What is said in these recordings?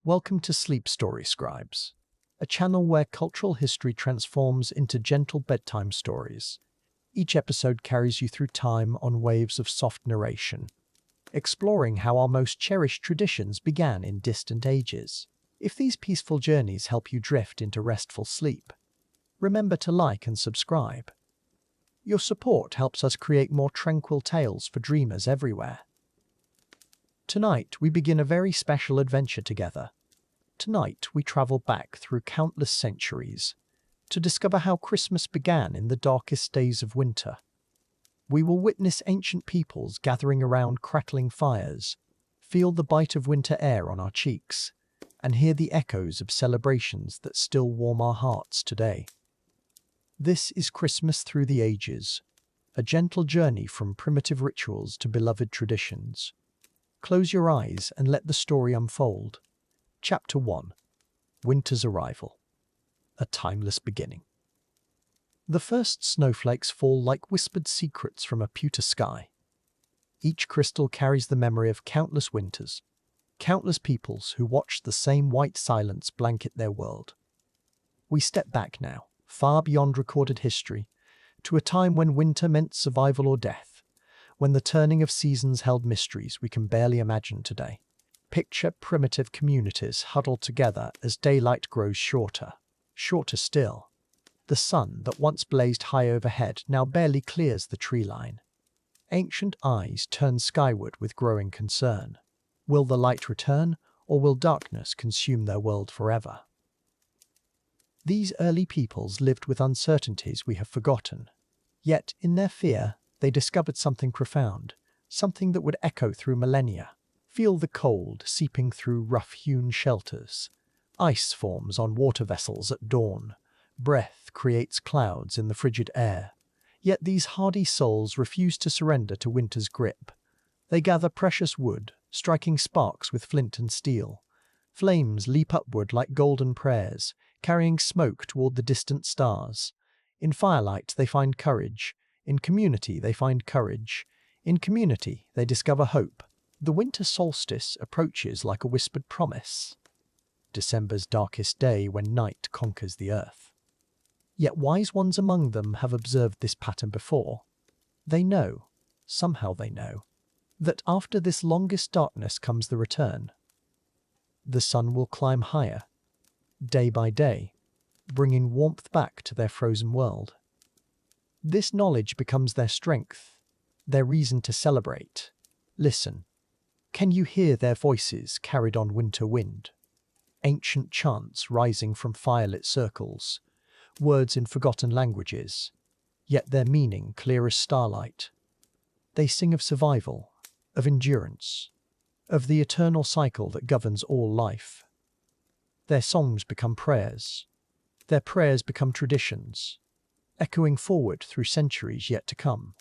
Welcome to Sleep Story Scribes, a channel where cultural history transforms into gentle bedtime stories. Each episode carries you through time on waves of soft narration, exploring how our most cherished traditions began in distant ages. If these peaceful journeys help you drift into restful sleep, remember to like and subscribe. Your support helps us create more tranquil tales for dreamers everywhere. Tonight, we begin a very special adventure together. Tonight, we travel back through countless centuries to discover how Christmas began in the darkest days of winter. We will witness ancient peoples gathering around crackling fires, feel the bite of winter air on our cheeks, and hear the echoes of celebrations that still warm our hearts today. This is Christmas Through the Ages, a gentle journey from primitive rituals to beloved traditions. Close your eyes and let the story unfold. Chapter 1. Winter's Arrival. A Timeless Beginning. The first snowflakes fall like whispered secrets from a pewter sky. Each crystal carries the memory of countless winters, countless peoples who watched the same white silence blanket their world. We step back now, far beyond recorded history, to a time when winter meant survival or death, when the turning of seasons held mysteries we can barely imagine today. Picture primitive communities huddled together as daylight grows shorter still. The sun that once blazed high overhead now barely clears the tree line. Ancient eyes turn skyward with growing concern. Will the light return, or will darkness consume their world forever? These early peoples lived with uncertainties we have forgotten. Yet, in their fear, they discovered something profound, something that would echo through millennia. Feel the cold seeping through rough-hewn shelters. Ice forms on water vessels at dawn. Breath creates clouds in the frigid air. Yet these hardy souls refuse to surrender to winter's grip. They gather precious wood, striking sparks with flint and steel. Flames leap upward like golden prayers, carrying smoke toward the distant stars. In firelight they find courage. In community they find courage. In community they discover hope. The winter solstice approaches like a whispered promise. December's darkest day when night conquers the earth. Yet wise ones among them have observed this pattern before. They know, somehow they know, that after this longest darkness comes the return. The sun will climb higher, day by day, bringing warmth back to their frozen world. This knowledge becomes their strength, their reason to celebrate. Listen. Can you hear their voices carried on winter wind? Ancient chants rising from firelit circles, words in forgotten languages, yet their meaning clear as starlight. They sing of survival, of endurance, of the eternal cycle that governs all life. Their songs become prayers. Their prayers become traditions, echoing forward through centuries yet to come,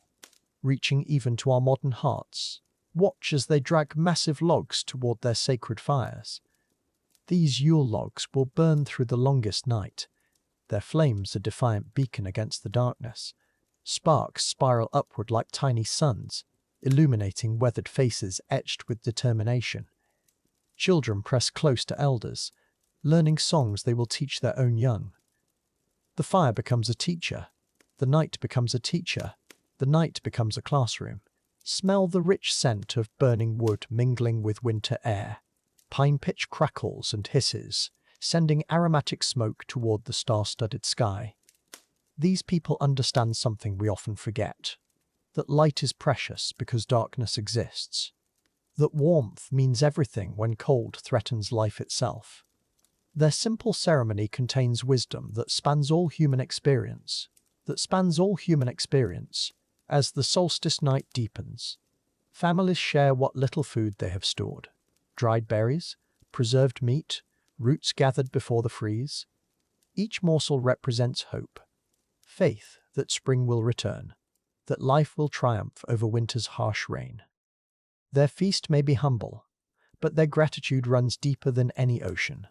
reaching even to our modern hearts. Watch as they drag massive logs toward their sacred fires. These Yule logs will burn through the longest night, their flames a defiant beacon against the darkness. Sparks spiral upward like tiny suns, illuminating weathered faces etched with determination. Children press close to elders, learning songs they will teach their own young. The fire becomes a teacher, the night becomes a teacher, the night becomes a classroom. Smell the rich scent of burning wood mingling with winter air. Pine pitch crackles and hisses, sending aromatic smoke toward the star-studded sky. These people understand something we often forget, that light is precious because darkness exists, that warmth means everything when cold threatens life itself. Their simple ceremony contains wisdom that spans all human experience, as the solstice night deepens. Families share what little food they have stored. Dried berries, preserved meat, roots gathered before the freeze. Each morsel represents hope, faith that spring will return, that life will triumph over winter's harsh reign. Their feast may be humble, but their gratitude runs deeper than any ocean,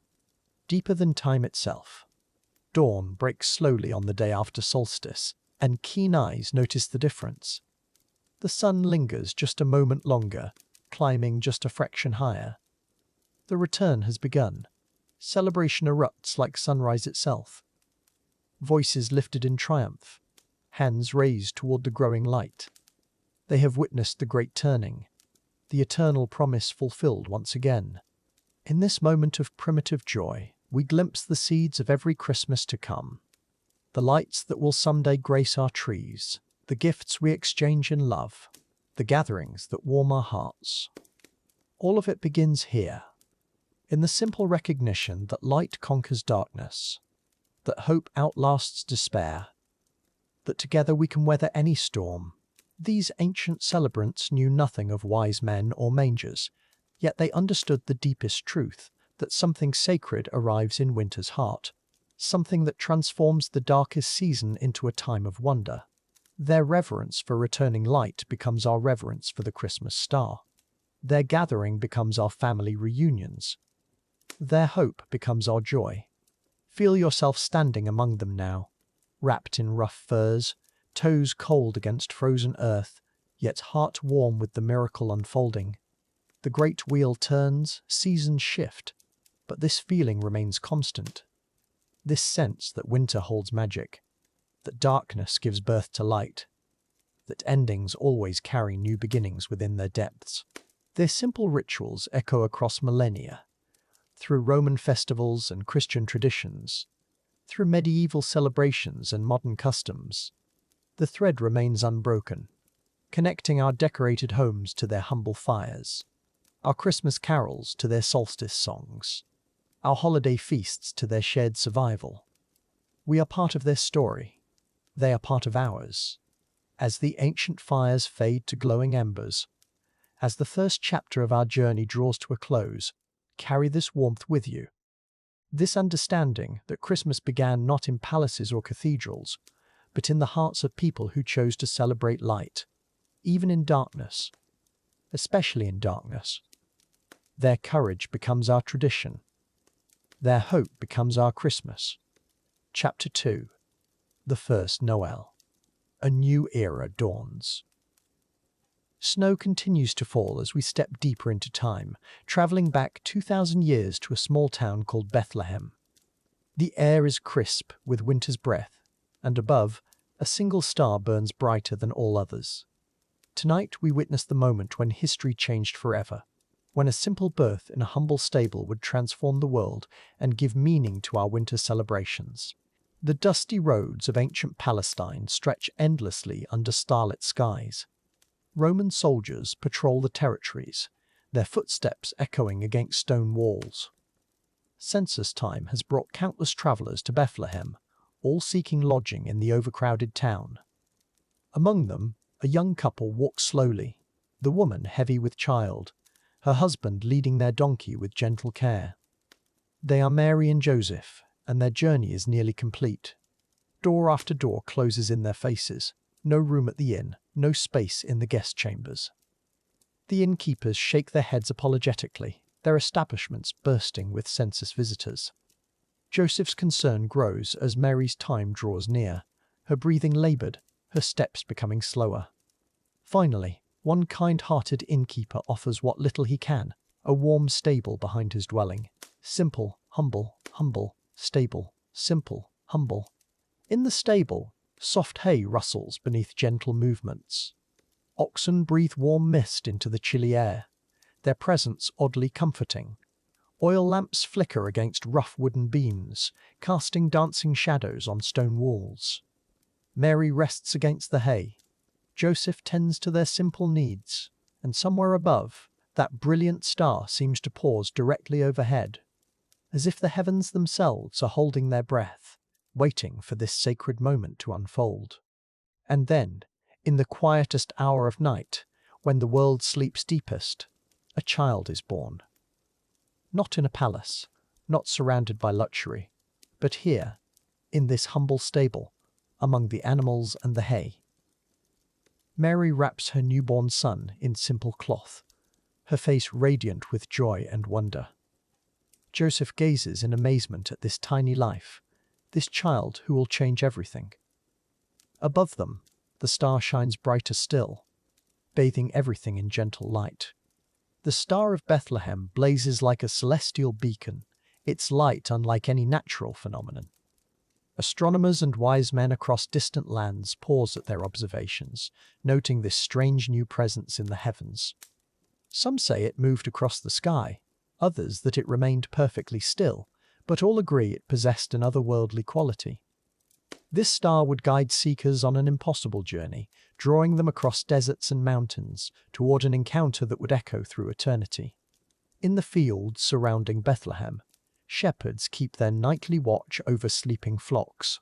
deeper than time itself. Dawn breaks slowly on the day after solstice, and keen eyes notice the difference. The sun lingers just a moment longer, climbing just a fraction higher. The return has begun. Celebration erupts like sunrise itself. Voices lifted in triumph, hands raised toward the growing light. They have witnessed the great turning, the eternal promise fulfilled once again. In this moment of primitive joy, we glimpse the seeds of every Christmas to come. The lights that will someday grace our trees, the gifts we exchange in love, the gatherings that warm our hearts. All of it begins here, in the simple recognition that light conquers darkness, that hope outlasts despair, that together we can weather any storm. These ancient celebrants knew nothing of wise men or mangers, yet they understood the deepest truth, that something sacred arrives in winter's heart, something that transforms the darkest season into a time of wonder. Their reverence for returning light becomes our reverence for the Christmas star. Their gathering becomes our family reunions. Their hope becomes our joy. Feel yourself standing among them now, wrapped in rough furs, toes cold against frozen earth, yet heart warm with the miracle unfolding. The great wheel turns, seasons shift, but this feeling remains constant. This sense that winter holds magic, that darkness gives birth to light, that endings always carry new beginnings within their depths. Their simple rituals echo across millennia, through Roman festivals and Christian traditions, through medieval celebrations and modern customs. The thread remains unbroken, connecting our decorated homes to their humble fires, our Christmas carols to their solstice songs, our holiday feasts to their shared survival. We are part of their story. They are part of ours. As the ancient fires fade to glowing embers, as the first chapter of our journey draws to a close, carry this warmth with you. This understanding that Christmas began not in palaces or cathedrals, but in the hearts of people who chose to celebrate light, even in darkness, especially in darkness. Their courage becomes our tradition. Their hope becomes our Christmas. Chapter 2. The First Noel. A new era dawns. Snow continues to fall as we step deeper into time, traveling back 2,000 years to a small town called Bethlehem. The air is crisp with winter's breath, and above, a single star burns brighter than all others. Tonight we witness the moment when history changed forever, when a simple birth in a humble stable would transform the world and give meaning to our winter celebrations. The dusty roads of ancient Palestine stretch endlessly under starlit skies. Roman soldiers patrol the territories, their footsteps echoing against stone walls. Census time has brought countless travelers to Bethlehem, all seeking lodging in the overcrowded town. Among them, a young couple walks slowly, the woman heavy with child, her husband leading their donkey with gentle care. They are Mary and Joseph, and their journey is nearly complete. Door after door closes in their faces. No room at the inn, no space in the guest chambers. The innkeepers shake their heads apologetically, their establishments bursting with census visitors. Joseph's concern grows as Mary's time draws near, her breathing laboured, her steps becoming slower. Finally, one kind-hearted innkeeper offers what little he can, a warm stable behind his dwelling. Simple, humble, humble, stable, simple, humble. In the stable, soft hay rustles beneath gentle movements. Oxen breathe warm mist into the chilly air, their presence oddly comforting. Oil lamps flicker against rough wooden beams, casting dancing shadows on stone walls. Mary rests against the hay. Joseph tends to their simple needs, and somewhere above, that brilliant star seems to pause directly overhead, as if the heavens themselves are holding their breath, waiting for this sacred moment to unfold. And then, in the quietest hour of night, when the world sleeps deepest, a child is born. Not in a palace, not surrounded by luxury, but here, in this humble stable, among the animals and the hay. Mary wraps her newborn son in simple cloth, her face radiant with joy and wonder. Joseph gazes in amazement at this tiny life, this child who will change everything. Above them, the star shines brighter still, bathing everything in gentle light. The Star of Bethlehem blazes like a celestial beacon, its light unlike any natural phenomenon. Astronomers and wise men across distant lands pause at their observations, noting this strange new presence in the heavens. Some say it moved across the sky, others that it remained perfectly still, but all agree it possessed an otherworldly quality. This star would guide seekers on an impossible journey, drawing them across deserts and mountains toward an encounter that would echo through eternity. In the fields surrounding Bethlehem, shepherds keep their nightly watch over sleeping flocks.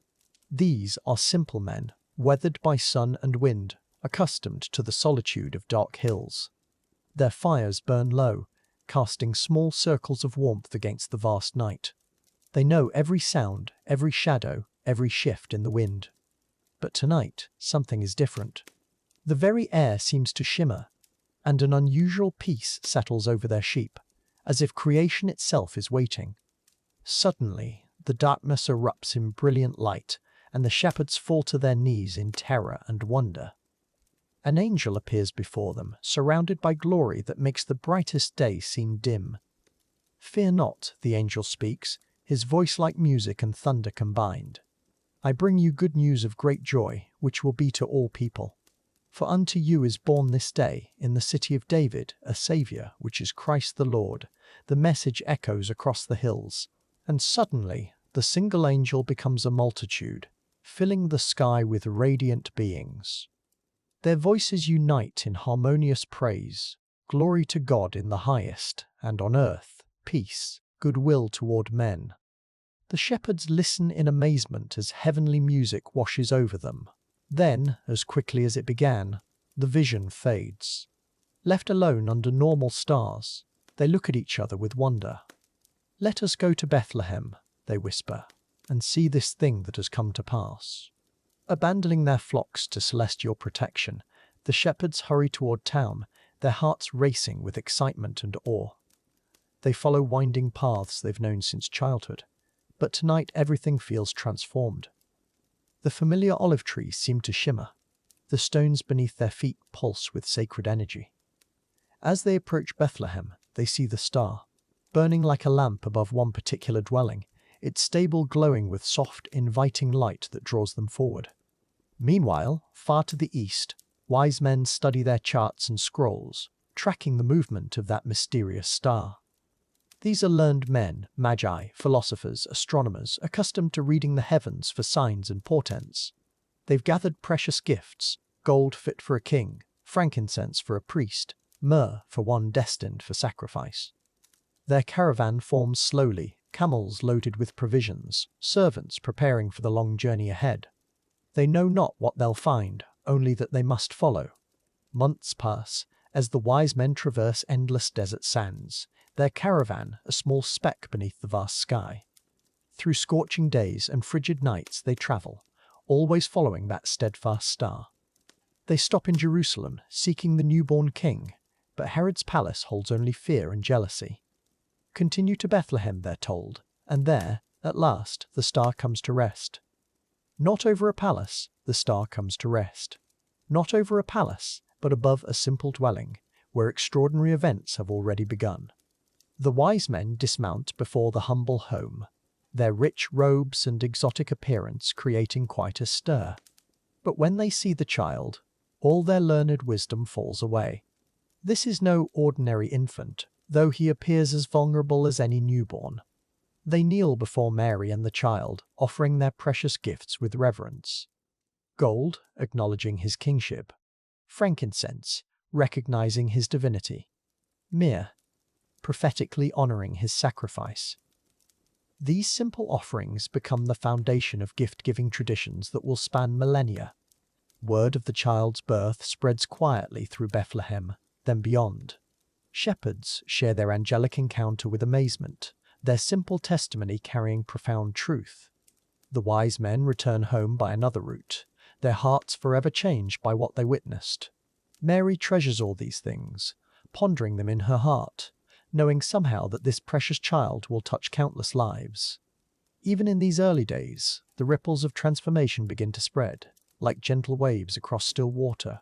These are simple men, weathered by sun and wind, accustomed to the solitude of dark hills. Their fires burn low, casting small circles of warmth against the vast night. They know every sound, every shadow, every shift in the wind. But tonight, something is different. The very air seems to shimmer, and an unusual peace settles over their sheep, as if creation itself is waiting. Suddenly, the darkness erupts in brilliant light, and the shepherds fall to their knees in terror and wonder. An angel appears before them, surrounded by glory that makes the brightest day seem dim. "Fear not," the angel speaks, his voice like music and thunder combined. "I bring you good news of great joy, which will be to all people. For unto you is born this day, in the city of David, a Saviour, which is Christ the Lord." The message echoes across the hills, and suddenly the single angel becomes a multitude, filling the sky with radiant beings. Their voices unite in harmonious praise. Glory to God in the highest, and on earth, peace, goodwill toward men. The shepherds listen in amazement as heavenly music washes over them. Then, as quickly as it began, the vision fades. Left alone under normal stars, they look at each other with wonder. "Let us go to Bethlehem," they whisper, "and see this thing that has come to pass." Abandoning their flocks to celestial protection, the shepherds hurry toward town, their hearts racing with excitement and awe. They follow winding paths they've known since childhood, but tonight everything feels transformed. The familiar olive trees seem to shimmer. The stones beneath their feet pulse with sacred energy. As they approach Bethlehem, they see the star, burning like a lamp above one particular dwelling, its stable glowing with soft, inviting light that draws them forward. Meanwhile, far to the east, wise men study their charts and scrolls, tracking the movement of that mysterious star. These are learned men, magi, philosophers, astronomers, accustomed to reading the heavens for signs and portents. They've gathered precious gifts: gold fit for a king, frankincense for a priest, myrrh for one destined for sacrifice. Their caravan forms slowly, camels loaded with provisions, servants preparing for the long journey ahead. They know not what they'll find, only that they must follow. Months pass, as the wise men traverse endless desert sands, their caravan a small speck beneath the vast sky. Through scorching days and frigid nights they travel, always following that steadfast star. They stop in Jerusalem, seeking the newborn king, but Herod's palace holds only fear and jealousy. Continue to Bethlehem, they're told, and there, at last, the star comes to rest. Not over a palace, the star comes to rest. Not over a palace, but above a simple dwelling, where extraordinary events have already begun. The wise men dismount before the humble home, their rich robes and exotic appearance creating quite a stir. But when they see the child, all their learned wisdom falls away. This is no ordinary infant, though he appears as vulnerable as any newborn. They kneel before Mary and the child, offering their precious gifts with reverence. Gold, acknowledging his kingship. Frankincense, recognizing his divinity. Myrrh, prophetically honoring his sacrifice. These simple offerings become the foundation of gift-giving traditions that will span millennia. Word of the child's birth spreads quietly through Bethlehem, then beyond. Shepherds share their angelic encounter with amazement, their simple testimony carrying profound truth. The wise men return home by another route, their hearts forever changed by what they witnessed. Mary treasures all these things, pondering them in her heart, knowing somehow that this precious child will touch countless lives. Even in these early days, the ripples of transformation begin to spread, like gentle waves across still water.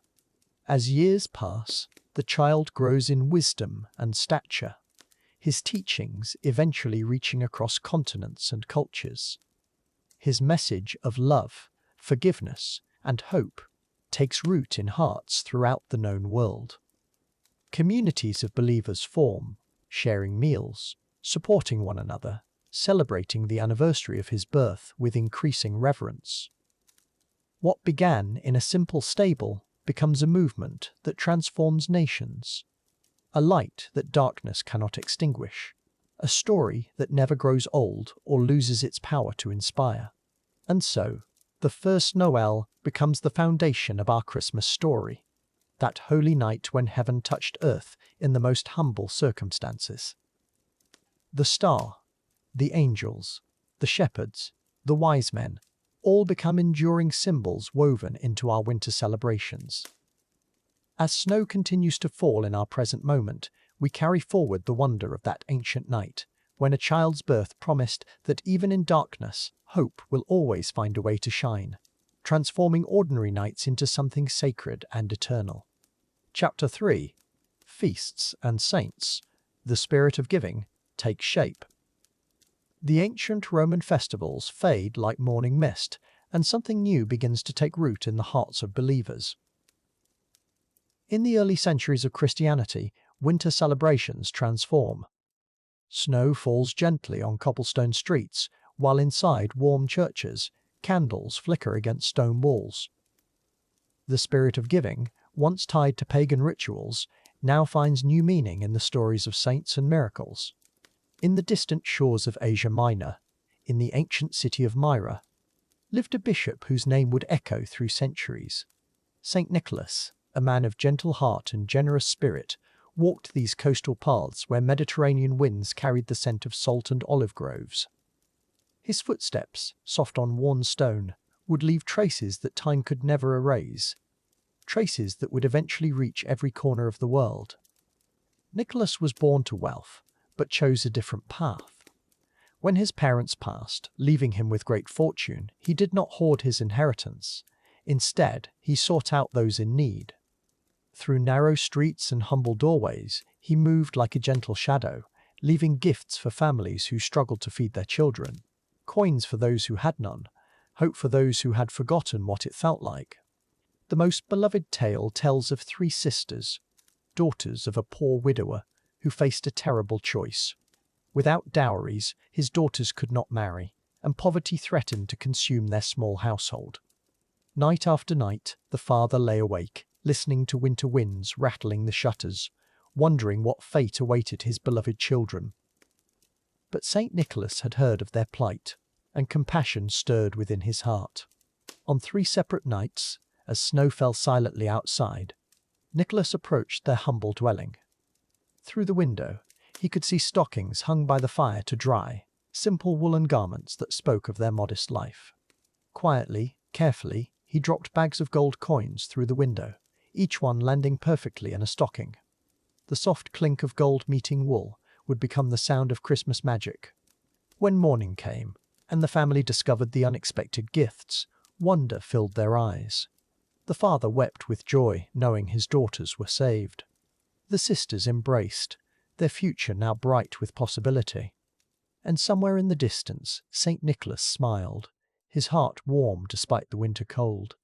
As years pass, the child grows in wisdom and stature, his teachings eventually reaching across continents and cultures. His message of love, forgiveness, and hope takes root in hearts throughout the known world. Communities of believers form, sharing meals, supporting one another, celebrating the anniversary of his birth with increasing reverence. What began in a simple stable becomes a movement that transforms nations, a light that darkness cannot extinguish, a story that never grows old or loses its power to inspire. And so, the first Noel becomes the foundation of our Christmas story, that holy night when heaven touched earth in the most humble circumstances. The star, the angels, the shepherds, the wise men, all become enduring symbols woven into our winter celebrations. As snow continues to fall in our present moment, we carry forward the wonder of that ancient night, when a child's birth promised that even in darkness, hope will always find a way to shine, transforming ordinary nights into something sacred and eternal. Chapter 3. Feasts and Saints. The Spirit of Giving takes shape. The ancient Roman festivals fade like morning mist, and something new begins to take root in the hearts of believers. In the early centuries of Christianity, winter celebrations transform. Snow falls gently on cobblestone streets, while inside warm churches, candles flicker against stone walls. The spirit of giving, once tied to pagan rituals, now finds new meaning in the stories of saints and miracles. In the distant shores of Asia Minor, in the ancient city of Myra, lived a bishop whose name would echo through centuries. Saint Nicholas, a man of gentle heart and generous spirit, walked these coastal paths where Mediterranean winds carried the scent of salt and olive groves. His footsteps, soft on worn stone, would leave traces that time could never erase, traces that would eventually reach every corner of the world. Nicholas was born to wealth, but chose a different path. When his parents passed, leaving him with great fortune, he did not hoard his inheritance. Instead, he sought out those in need. Through narrow streets and humble doorways, he moved like a gentle shadow, leaving gifts for families who struggled to feed their children, coins for those who had none, hope for those who had forgotten what it felt like. The most beloved tale tells of 3 sisters, daughters of a poor widower, who faced a terrible choice. Without dowries, his daughters could not marry, and poverty threatened to consume their small household. Night after night, the father lay awake, listening to winter winds rattling the shutters, wondering what fate awaited his beloved children. But St. Nicholas had heard of their plight, and compassion stirred within his heart. On 3 separate nights, as snow fell silently outside, Nicholas approached their humble dwelling. Through the window, he could see stockings hung by the fire to dry, simple woolen garments that spoke of their modest life. Quietly, carefully, he dropped bags of gold coins through the window, each one landing perfectly in a stocking. The soft clink of gold meeting wool would become the sound of Christmas magic. When morning came, and the family discovered the unexpected gifts, wonder filled their eyes. The father wept with joy, knowing his daughters were saved. The sisters embraced, their future now bright with possibility. And somewhere in the distance, St. Nicholas smiled, his heart warm despite the winter cold.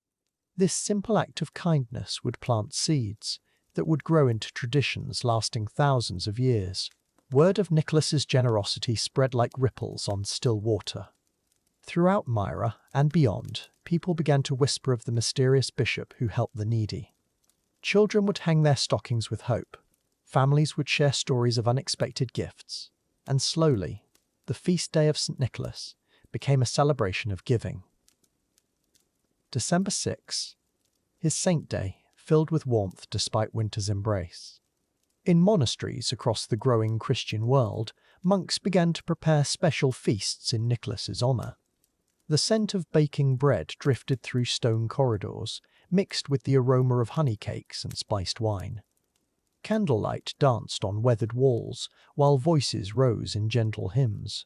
This simple act of kindness would plant seeds that would grow into traditions lasting thousands of years. Word of Nicholas's generosity spread like ripples on still water. Throughout Myra and beyond, people began to whisper of the mysterious bishop who helped the needy. Children would hang their stockings with hope. Families would share stories of unexpected gifts. And slowly, the feast day of St. Nicholas became a celebration of giving. December 6, his saint day, filled with warmth despite winter's embrace. In monasteries across the growing Christian world, monks began to prepare special feasts in Nicholas's honor. The scent of baking bread drifted through stone corridors, mixed with the aroma of honey cakes and spiced wine. Candlelight danced on weathered walls, while voices rose in gentle hymns.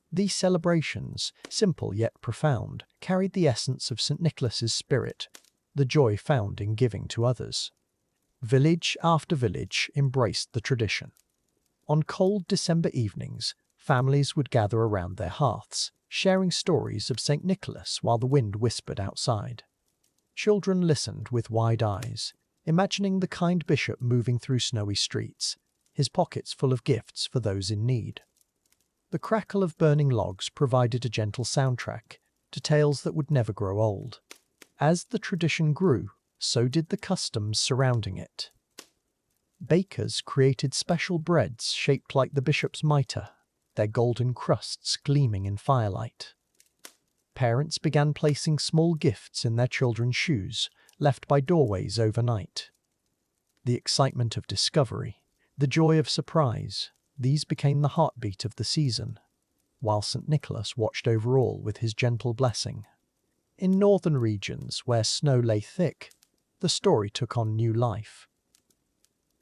These celebrations, simple yet profound, carried the essence of St. Nicholas's spirit, the joy found in giving to others. Village after village embraced the tradition. On cold December evenings, families would gather around their hearths, sharing stories of St. Nicholas while the wind whispered outside. Children listened with wide eyes, imagining the kind bishop moving through snowy streets, his pockets full of gifts for those in need. The crackle of burning logs provided a gentle soundtrack to tales that would never grow old. As the tradition grew, so did the customs surrounding it. Bakers created special breads shaped like the bishop's mitre, their golden crusts gleaming in firelight. Parents began placing small gifts in their children's shoes, left by doorways overnight. The excitement of discovery, the joy of surprise, these became the heartbeat of the season, while St. Nicholas watched over all with his gentle blessing. In northern regions where snow lay thick, the story took on new life.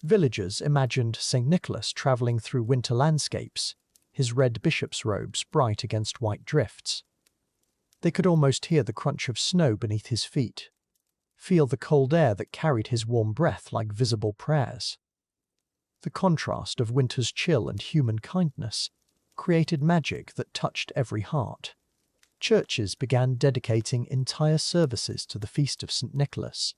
Villagers imagined St. Nicholas travelling through winter landscapes, his red bishop's robes bright against white drifts. They could almost hear the crunch of snow beneath his feet, feel the cold air that carried his warm breath like visible prayers. The contrast of winter's chill and human kindness created magic that touched every heart. Churches began dedicating entire services to the feast of St. Nicholas.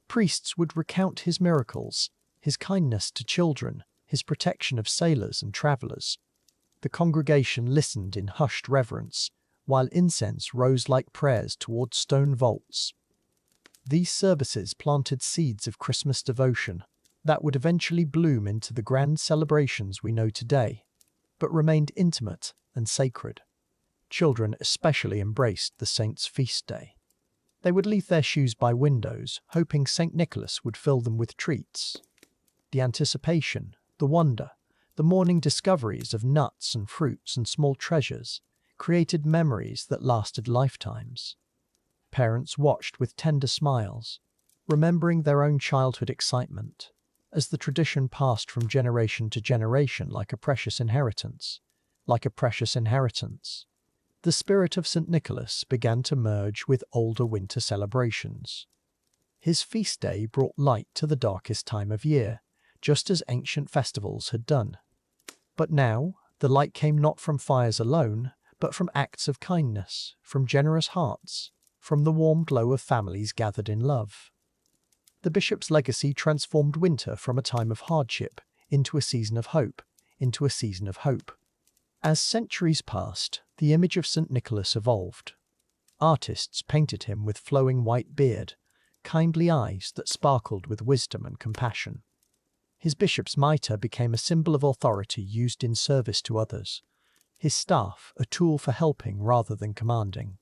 Priests would recount his miracles, his kindness to children, his protection of sailors and travellers. The congregation listened in hushed reverence, while incense rose like prayers toward stone vaults. These services planted seeds of Christmas devotion that would eventually bloom into the grand celebrations we know today, but remained intimate and sacred. Children especially embraced the saint's feast day. They would leave their shoes by windows, hoping St. Nicholas would fill them with treats. The anticipation, the wonder, the morning discoveries of nuts and fruits and small treasures created memories that lasted lifetimes. Parents watched with tender smiles, remembering their own childhood excitement, as the tradition passed from generation to generation like a precious inheritance. The spirit of St. Nicholas began to merge with older winter celebrations. His feast day brought light to the darkest time of year, just as ancient festivals had done. But now, the light came not from fires alone, but from acts of kindness, from generous hearts, from the warm glow of families gathered in love. The bishop's legacy transformed winter from a time of hardship into a season of hope. As centuries passed, the image of St. Nicholas evolved. Artists painted him with flowing white beard, kindly eyes that sparkled with wisdom and compassion. His bishop's mitre became a symbol of authority used in service to others, his staff a tool for helping rather than commanding.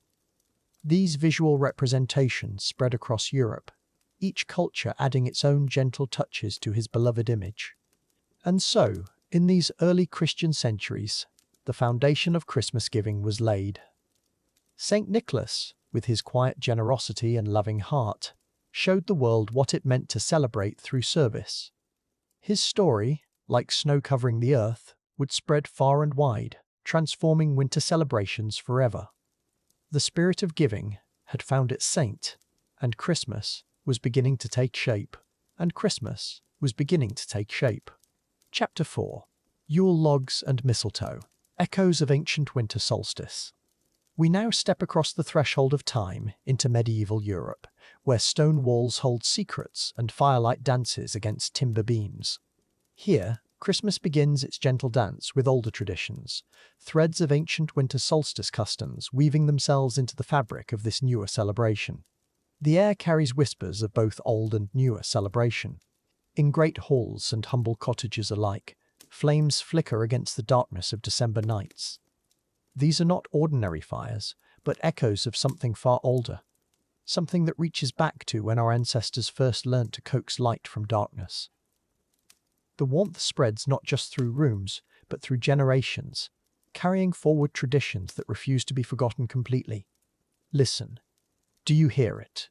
These visual representations spread across Europe, each culture adding its own gentle touches to his beloved image. And so, in these early Christian centuries, the foundation of Christmas giving was laid. St. Nicholas, with his quiet generosity and loving heart, showed the world what it meant to celebrate through service. His story, like snow covering the earth, would spread far and wide, transforming winter celebrations forever. The spirit of giving had found its saint, and Christmas was beginning to take shape. Chapter 4. Yule Logs and Mistletoe. Echoes of Ancient Winter Solstice. We now step across the threshold of time into medieval Europe, where stone walls hold secrets and firelight dances against timber beams. Here, Christmas begins its gentle dance with older traditions, threads of ancient winter solstice customs weaving themselves into the fabric of this newer celebration. The air carries whispers of both old and newer celebration. In great halls and humble cottages alike, flames flicker against the darkness of December nights. These are not ordinary fires, but echoes of something far older, something that reaches back to when our ancestors first learnt to coax light from darkness. The warmth spreads not just through rooms, but through generations, carrying forward traditions that refuse to be forgotten completely. Listen. Do you hear it?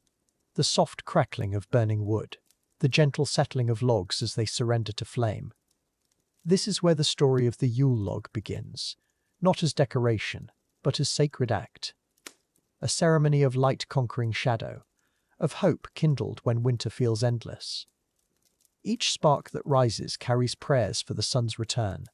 The soft crackling of burning wood, the gentle settling of logs as they surrender to flame. This is where the story of the Yule log begins, not as decoration, but as sacred act. A ceremony of light conquering shadow, of hope kindled when winter feels endless. Each spark that rises carries prayers for the sun's return.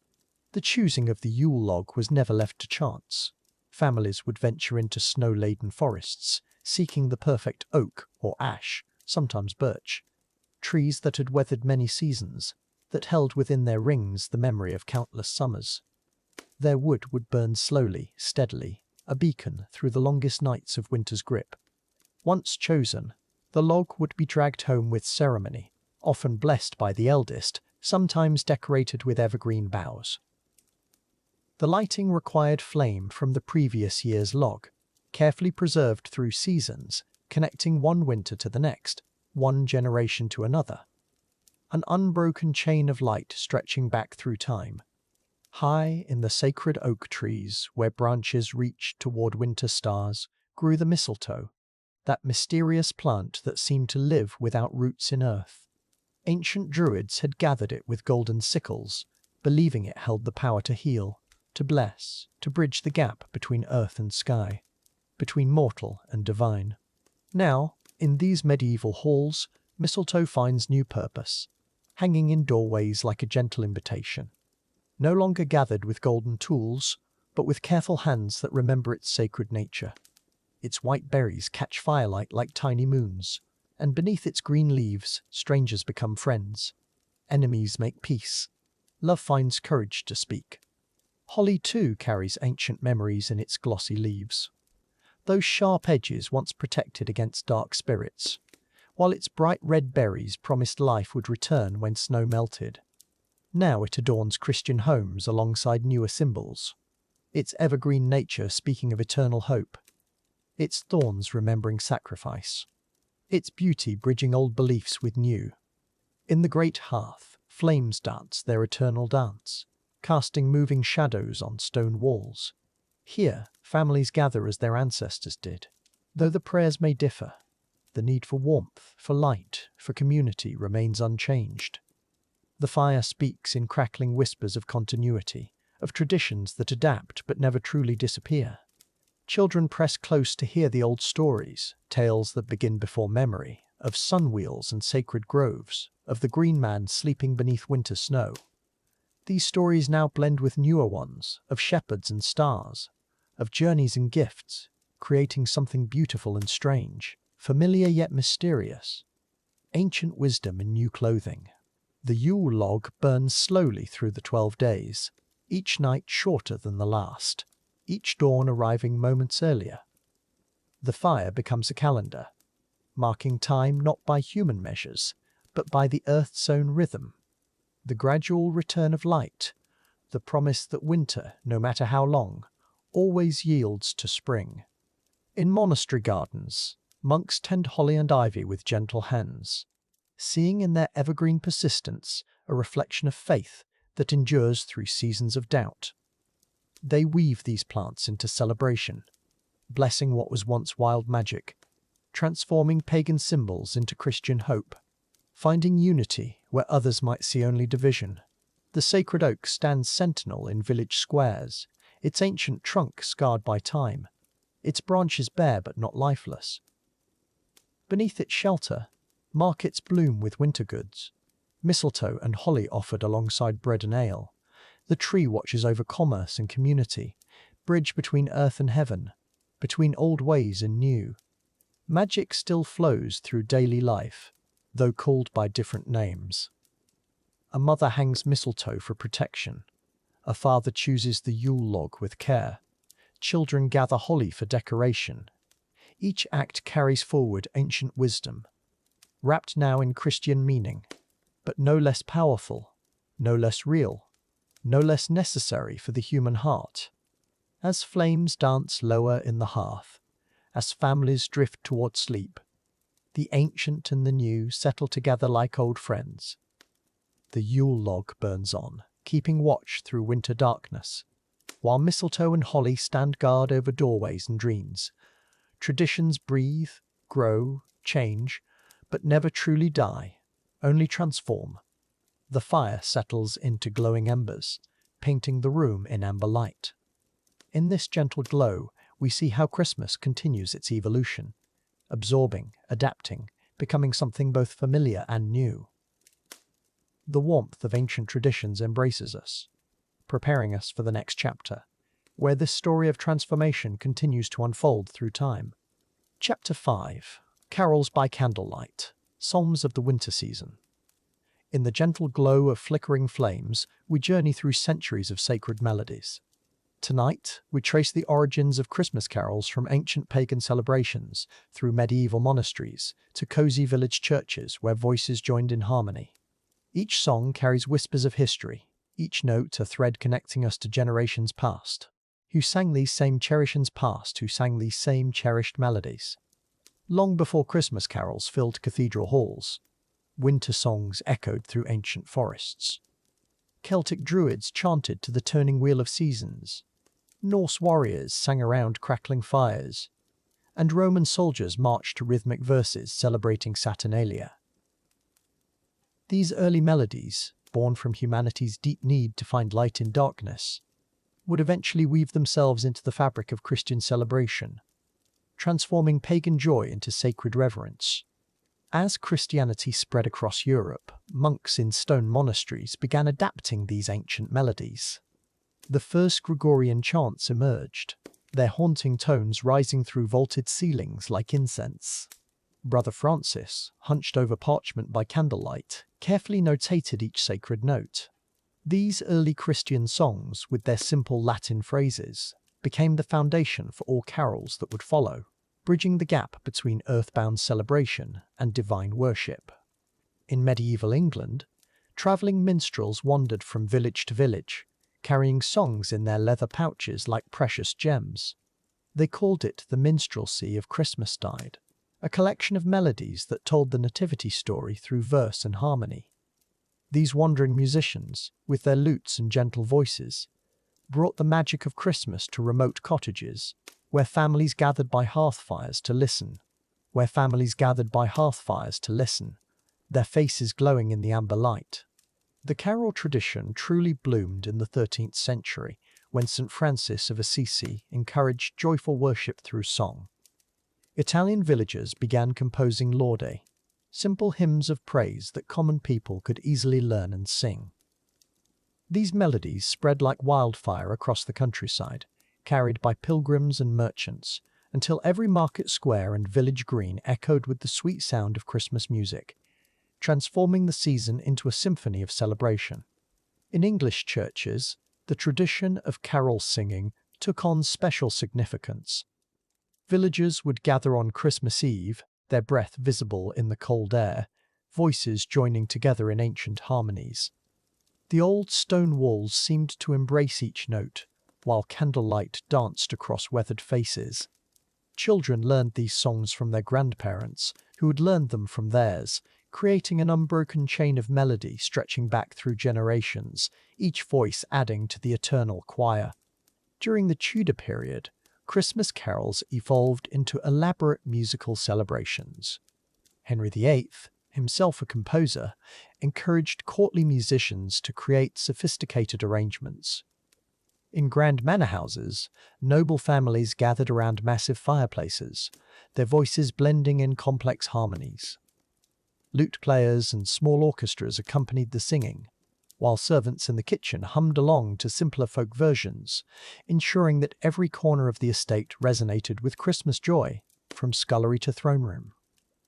The choosing of the Yule log was never left to chance. Families would venture into snow-laden forests, seeking the perfect oak or ash, sometimes birch, trees that had weathered many seasons, that held within their rings the memory of countless summers. Their wood would burn slowly, steadily, a beacon through the longest nights of winter's grip. Once chosen, the log would be dragged home with ceremony, often blessed by the eldest, sometimes decorated with evergreen boughs. The lighting required flame from the previous year's log, carefully preserved through seasons, connecting one winter to the next, one generation to another. An unbroken chain of light stretching back through time. High in the sacred oak trees, where branches reached toward winter stars, grew the mistletoe, that mysterious plant that seemed to live without roots in earth. Ancient druids had gathered it with golden sickles, believing it held the power to heal, to bless, to bridge the gap between earth and sky, between mortal and divine. Now, in these medieval halls, mistletoe finds new purpose, hanging in doorways like a gentle invitation. No longer gathered with golden tools, but with careful hands that remember its sacred nature. Its white berries catch firelight like tiny moons, and beneath its green leaves, strangers become friends. Enemies make peace. Love finds courage to speak. Holly, too, carries ancient memories in its glossy leaves. Those sharp edges once protected against dark spirits, while its bright red berries promised life would return when snow melted. Now it adorns Christian homes alongside newer symbols, its evergreen nature speaking of eternal hope, its thorns remembering sacrifice, its beauty bridging old beliefs with new. In the great hearth, flames dance their eternal dance, casting moving shadows on stone walls. Here, families gather as their ancestors did. Though the prayers may differ, the need for warmth, for light, for community remains unchanged. The fire speaks in crackling whispers of continuity, of traditions that adapt but never truly disappear. Children press close to hear the old stories, tales that begin before memory, of sun wheels and sacred groves, of the green man sleeping beneath winter snow. These stories now blend with newer ones, of shepherds and stars, of journeys and gifts, creating something beautiful and strange, familiar yet mysterious. Ancient wisdom in new clothing. The Yule log burns slowly through the 12 days, each night shorter than the last, each dawn arriving moments earlier. The fire becomes a calendar, marking time not by human measures, but by the earth's own rhythm. The gradual return of light, the promise that winter, no matter how long, always yields to spring. In monastery gardens, monks tend holly and ivy with gentle hands, seeing in their evergreen persistence a reflection of faith that endures through seasons of doubt. They weave these plants into celebration, blessing what was once wild magic, transforming pagan symbols into Christian hope, finding unity where others might see only division. The sacred oak stands sentinel in village squares, its ancient trunk scarred by time, its branches bare but not lifeless. Beneath its shelter, markets bloom with winter goods, mistletoe and holly offered alongside bread and ale. The tree watches over commerce and community, bridge between earth and heaven, between old ways and new. Magic still flows through daily life, though called by different names. A mother hangs mistletoe for protection. A father chooses the Yule log with care. Children gather holly for decoration. Each act carries forward ancient wisdom, wrapped now in Christian meaning, but no less powerful, no less real, no less necessary for the human heart. As flames dance lower in the hearth, as families drift toward sleep, the ancient and the new settle together like old friends. The Yule log burns on, keeping watch through winter darkness, while mistletoe and holly stand guard over doorways and dreams. Traditions breathe, grow, change, but never truly die, only transform. The fire settles into glowing embers, painting the room in amber light. In this gentle glow, we see how Christmas continues its evolution, absorbing, adapting, becoming something both familiar and new. the warmth of ancient traditions embraces us, preparing us for the next chapter, where this story of transformation continues to unfold through time. Chapter 5: Carols by Candlelight, Psalms of the Winter Season. In the gentle glow of flickering flames, we journey through centuries of sacred melodies. Tonight, we trace the origins of Christmas carols from ancient pagan celebrations, through medieval monasteries, to cozy village churches where voices joined in harmony. Each song carries whispers of history, each note a thread connecting us to generations past, who sang these same cherished melodies. Long before Christmas carols filled cathedral halls, winter songs echoed through ancient forests. Celtic druids chanted to the turning wheel of seasons. Norse warriors sang around crackling fires, and Roman soldiers marched to rhythmic verses celebrating Saturnalia. These early melodies, born from humanity's deep need to find light in darkness, would eventually weave themselves into the fabric of Christian celebration, transforming pagan joy into sacred reverence. As Christianity spread across Europe, monks in stone monasteries began adapting these ancient melodies. The first Gregorian chants emerged, their haunting tones rising through vaulted ceilings like incense. Brother Francis, hunched over parchment by candlelight, carefully notated each sacred note. These early Christian songs, with their simple Latin phrases, became the foundation for all carols that would follow, bridging the gap between earthbound celebration and divine worship. In medieval England, travelling minstrels wandered from village to village, carrying songs in their leather pouches like precious gems. They called it the minstrelsy of Christmastide, a collection of melodies that told the nativity story through verse and harmony. These wandering musicians, with their lutes and gentle voices, brought the magic of Christmas to remote cottages, where families gathered by hearth fires to listen, their faces glowing in the amber light. The carol tradition truly bloomed in the 13th century, when St. Francis of Assisi encouraged joyful worship through song. Italian villagers began composing laude, simple hymns of praise that common people could easily learn and sing. These melodies spread like wildfire across the countryside, carried by pilgrims and merchants, until every market square and village green echoed with the sweet sound of Christmas music, transforming the season into a symphony of celebration. In English churches, the tradition of carol singing took on special significance. Villagers would gather on Christmas Eve, their breath visible in the cold air, voices joining together in ancient harmonies. The old stone walls seemed to embrace each note, while candlelight danced across weathered faces. Children learned these songs from their grandparents, who had learned them from theirs, creating an unbroken chain of melody stretching back through generations, each voice adding to the eternal choir. During the Tudor period, Christmas carols evolved into elaborate musical celebrations. Henry VIII, himself a composer, encouraged courtly musicians to create sophisticated arrangements. In grand manor houses, noble families gathered around massive fireplaces, their voices blending in complex harmonies. Lute players and small orchestras accompanied the singing, while servants in the kitchen hummed along to simpler folk versions, ensuring that every corner of the estate resonated with Christmas joy, from scullery to throne room.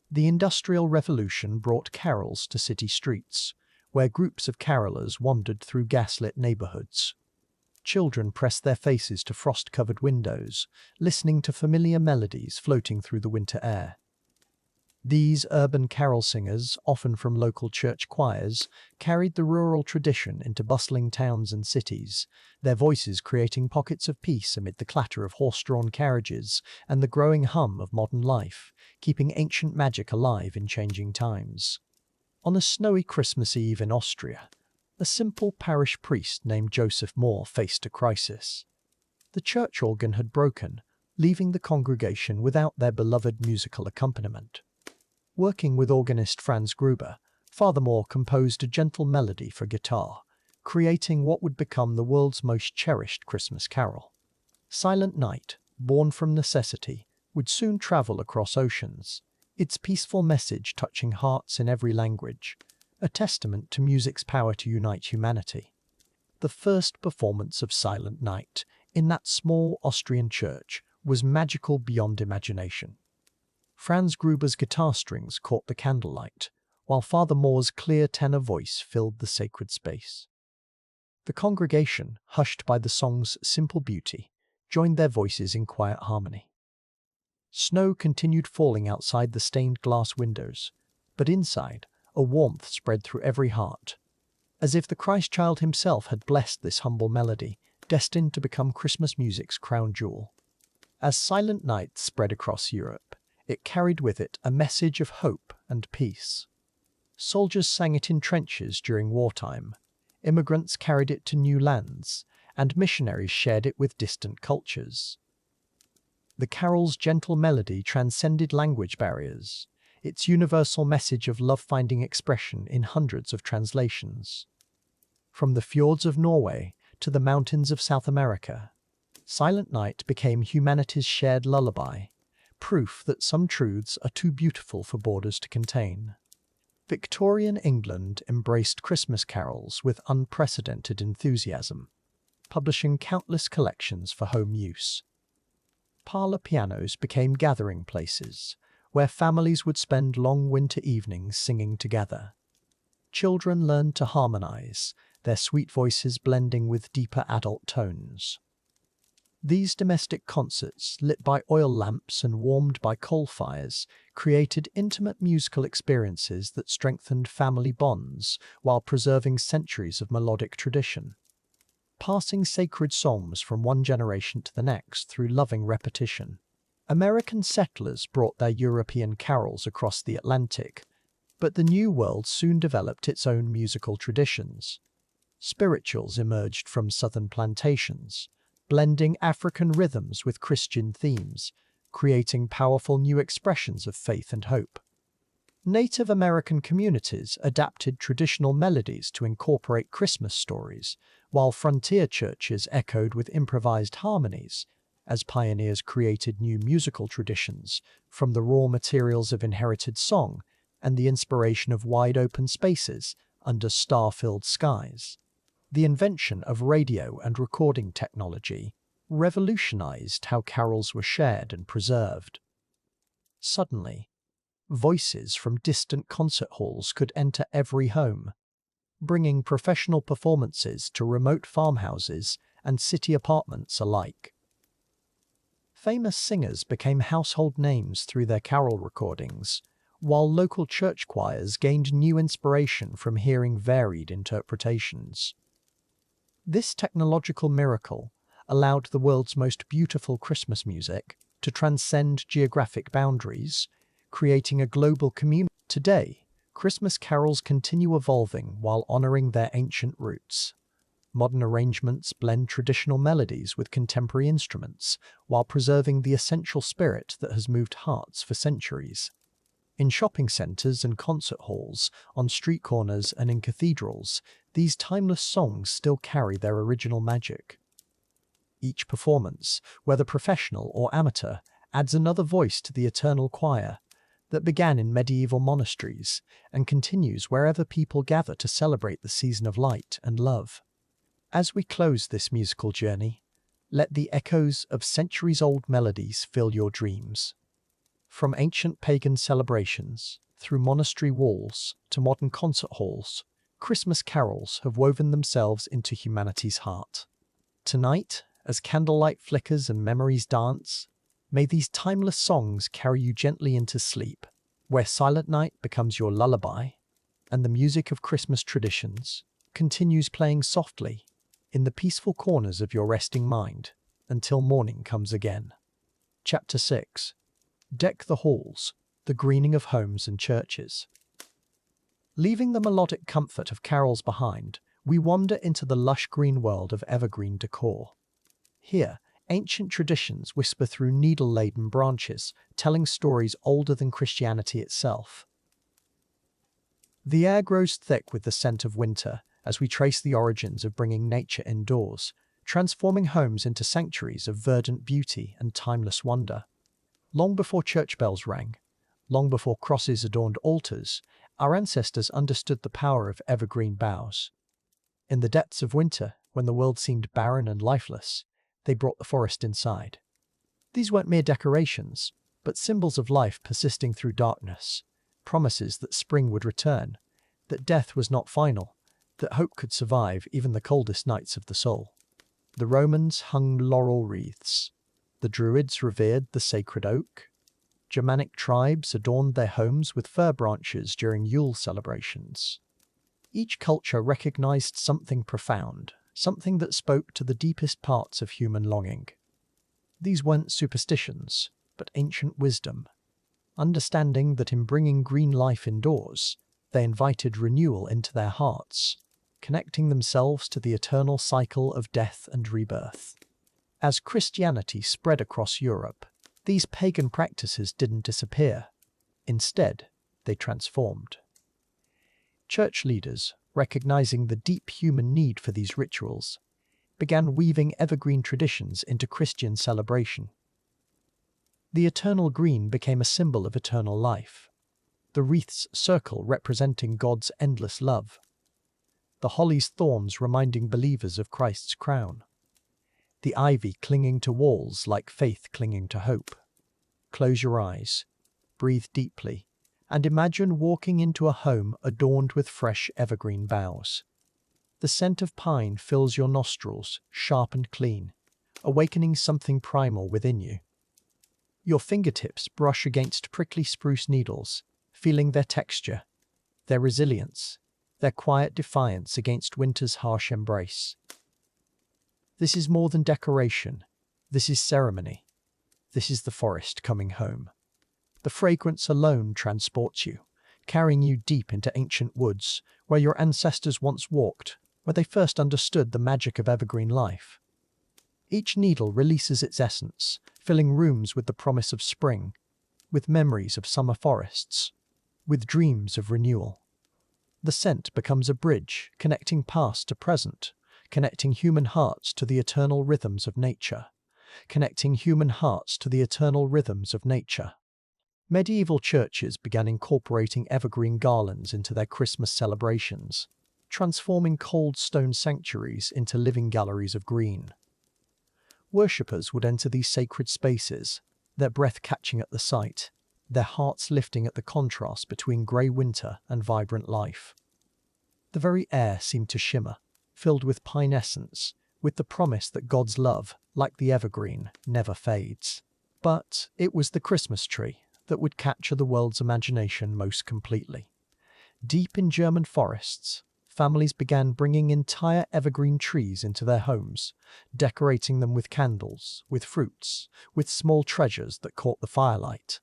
The Industrial Revolution brought carols to city streets, where groups of carolers wandered through gaslit neighborhoods. Children pressed their faces to frost-covered windows, listening to familiar melodies floating through the winter air. These urban carol singers, often from local church choirs, carried the rural tradition into bustling towns and cities, their voices creating pockets of peace amid the clatter of horse-drawn carriages and the growing hum of modern life, keeping ancient magic alive in changing times. On a snowy Christmas Eve in Austria, a simple parish priest named Joseph Moore faced a crisis. The church organ had broken, leaving the congregation without their beloved musical accompaniment. Working with organist Franz Gruber, Father Moore composed a gentle melody for guitar, creating what would become the world's most cherished Christmas carol. Silent Night, born from necessity, would soon travel across oceans, its peaceful message touching hearts in every language, a testament to music's power to unite humanity. The first performance of Silent Night in that small Austrian church was magical beyond imagination. Franz Gruber's guitar strings caught the candlelight, while Father Moore's clear tenor voice filled the sacred space. The congregation, hushed by the song's simple beauty, joined their voices in quiet harmony. Snow continued falling outside the stained glass windows, but inside, a warmth spread through every heart, as if the Christ child himself had blessed this humble melody, destined to become Christmas music's crown jewel. As Silent Night spread across Europe, it carried with it a message of hope and peace. Soldiers sang it in trenches during wartime, immigrants carried it to new lands, and missionaries shared it with distant cultures. The carol's gentle melody transcended language barriers, its universal message of love finding expression in hundreds of translations. From the fjords of Norway to the mountains of South America, Silent Night became humanity's shared lullaby, proof that some truths are too beautiful for borders to contain. Victorian England embraced Christmas carols with unprecedented enthusiasm, publishing countless collections for home use. Parlour pianos became gathering places, where families would spend long winter evenings singing together. Children learned to harmonize, their sweet voices blending with deeper adult tones. These domestic concerts, lit by oil lamps and warmed by coal fires, created intimate musical experiences that strengthened family bonds while preserving centuries of melodic tradition. Passing sacred songs from one generation to the next through loving repetition. American settlers brought their European carols across the Atlantic, but the New World soon developed its own musical traditions. Spirituals emerged from southern plantations, blending African rhythms with Christian themes, creating powerful new expressions of faith and hope. Native American communities adapted traditional melodies to incorporate Christmas stories, while frontier churches echoed with improvised harmonies, as pioneers created new musical traditions from the raw materials of inherited song and the inspiration of wide-open spaces under star-filled skies. The invention of radio and recording technology revolutionized how carols were shared and preserved. Suddenly, voices from distant concert halls could enter every home, bringing professional performances to remote farmhouses and city apartments alike. Famous singers became household names through their carol recordings, while local church choirs gained new inspiration from hearing varied interpretations. This technological miracle allowed the world's most beautiful Christmas music to transcend geographic boundaries, creating a global community. Today, Christmas carols continue evolving while honoring their ancient roots. Modern arrangements blend traditional melodies with contemporary instruments, while preserving the essential spirit that has moved hearts for centuries. In shopping centers and concert halls, on street corners and in cathedrals, these timeless songs still carry their original magic. Each performance, whether professional or amateur, adds another voice to the eternal choir that began in medieval monasteries and continues wherever people gather to celebrate the season of light and love. As we close this musical journey, let the echoes of centuries-old melodies fill your dreams. From ancient pagan celebrations, through monastery walls to modern concert halls, Christmas carols have woven themselves into humanity's heart. Tonight, as candlelight flickers and memories dance, may these timeless songs carry you gently into sleep, where Silent Night becomes your lullaby, and the music of Christmas traditions continues playing softly in the peaceful corners of your resting mind until morning comes again. Chapter 6. Deck the Halls, the Greening of Homes and Churches. Leaving the melodic comfort of carols behind, we wander into the lush green world of evergreen decor. Here, ancient traditions whisper through needle-laden branches, telling stories older than Christianity itself. The air grows thick with the scent of winter as we trace the origins of bringing nature indoors, transforming homes into sanctuaries of verdant beauty and timeless wonder. Long before church bells rang, long before crosses adorned altars, Our ancestors understood the power of evergreen boughs. In the depths of winter, when the world seemed barren and lifeless, they brought the forest inside. These weren't mere decorations, but symbols of life persisting through darkness, promises that spring would return, that death was not final, that hope could survive even the coldest nights of the soul. The Romans hung laurel wreaths. The Druids revered the sacred oak. Germanic tribes adorned their homes with fir branches during Yule celebrations. Each culture recognized something profound, something that spoke to the deepest parts of human longing. These weren't superstitions, but ancient wisdom, understanding that in bringing green life indoors, they invited renewal into their hearts, connecting themselves to the eternal cycle of death and rebirth. As Christianity spread across Europe, these pagan practices didn't disappear. Instead, they transformed. Church leaders, recognizing the deep human need for these rituals, began weaving evergreen traditions into Christian celebration. The eternal green became a symbol of eternal life, the wreath's circle representing God's endless love, the holly's thorns reminding believers of Christ's crown, the ivy clinging to walls like faith clinging to hope. Close your eyes, breathe deeply, and imagine walking into a home adorned with fresh evergreen boughs. The scent of pine fills your nostrils, sharp and clean, awakening something primal within you. Your fingertips brush against prickly spruce needles, feeling their texture, their resilience, their quiet defiance against winter's harsh embrace. This is more than decoration. This is ceremony. This is the forest coming home. The fragrance alone transports you, carrying you deep into ancient woods where your ancestors once walked, where they first understood the magic of evergreen life. Each needle releases its essence, filling rooms with the promise of spring, with memories of summer forests, with dreams of renewal. The scent becomes a bridge connecting past to present, connecting human hearts to the eternal rhythms of nature. Connecting human hearts to the eternal rhythms of nature. Medieval churches began incorporating evergreen garlands into their Christmas celebrations, transforming cold stone sanctuaries into living galleries of green. Worshippers would enter these sacred spaces, their breath catching at the sight, their hearts lifting at the contrast between grey winter and vibrant life. The very air seemed to shimmer, filled with pine essence, with the promise that God's love, like the evergreen, never fades. But it was the Christmas tree that would capture the world's imagination most completely. Deep in German forests, families began bringing entire evergreen trees into their homes, decorating them with candles, with fruits, with small treasures that caught the firelight.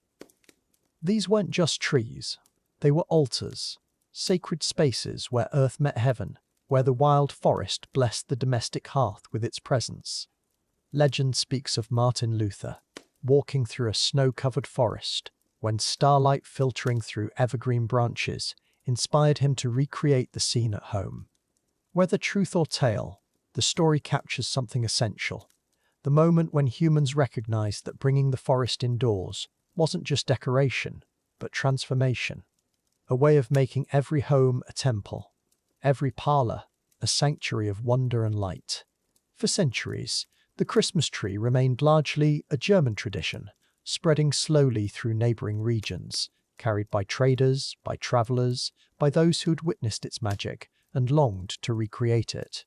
These weren't just trees, they were altars, sacred spaces where earth met heaven, where the wild forest blessed the domestic hearth with its presence. Legend speaks of Martin Luther, walking through a snow-covered forest, when starlight filtering through evergreen branches inspired him to recreate the scene at home. Whether truth or tale, the story captures something essential. The moment when humans recognized that bringing the forest indoors wasn't just decoration, but transformation. A way of making every home a temple, every parlor a sanctuary of wonder and light. For centuries, the Christmas tree remained largely a German tradition, spreading slowly through neighboring regions, carried by traders, by travelers, by those who had witnessed its magic and longed to recreate it.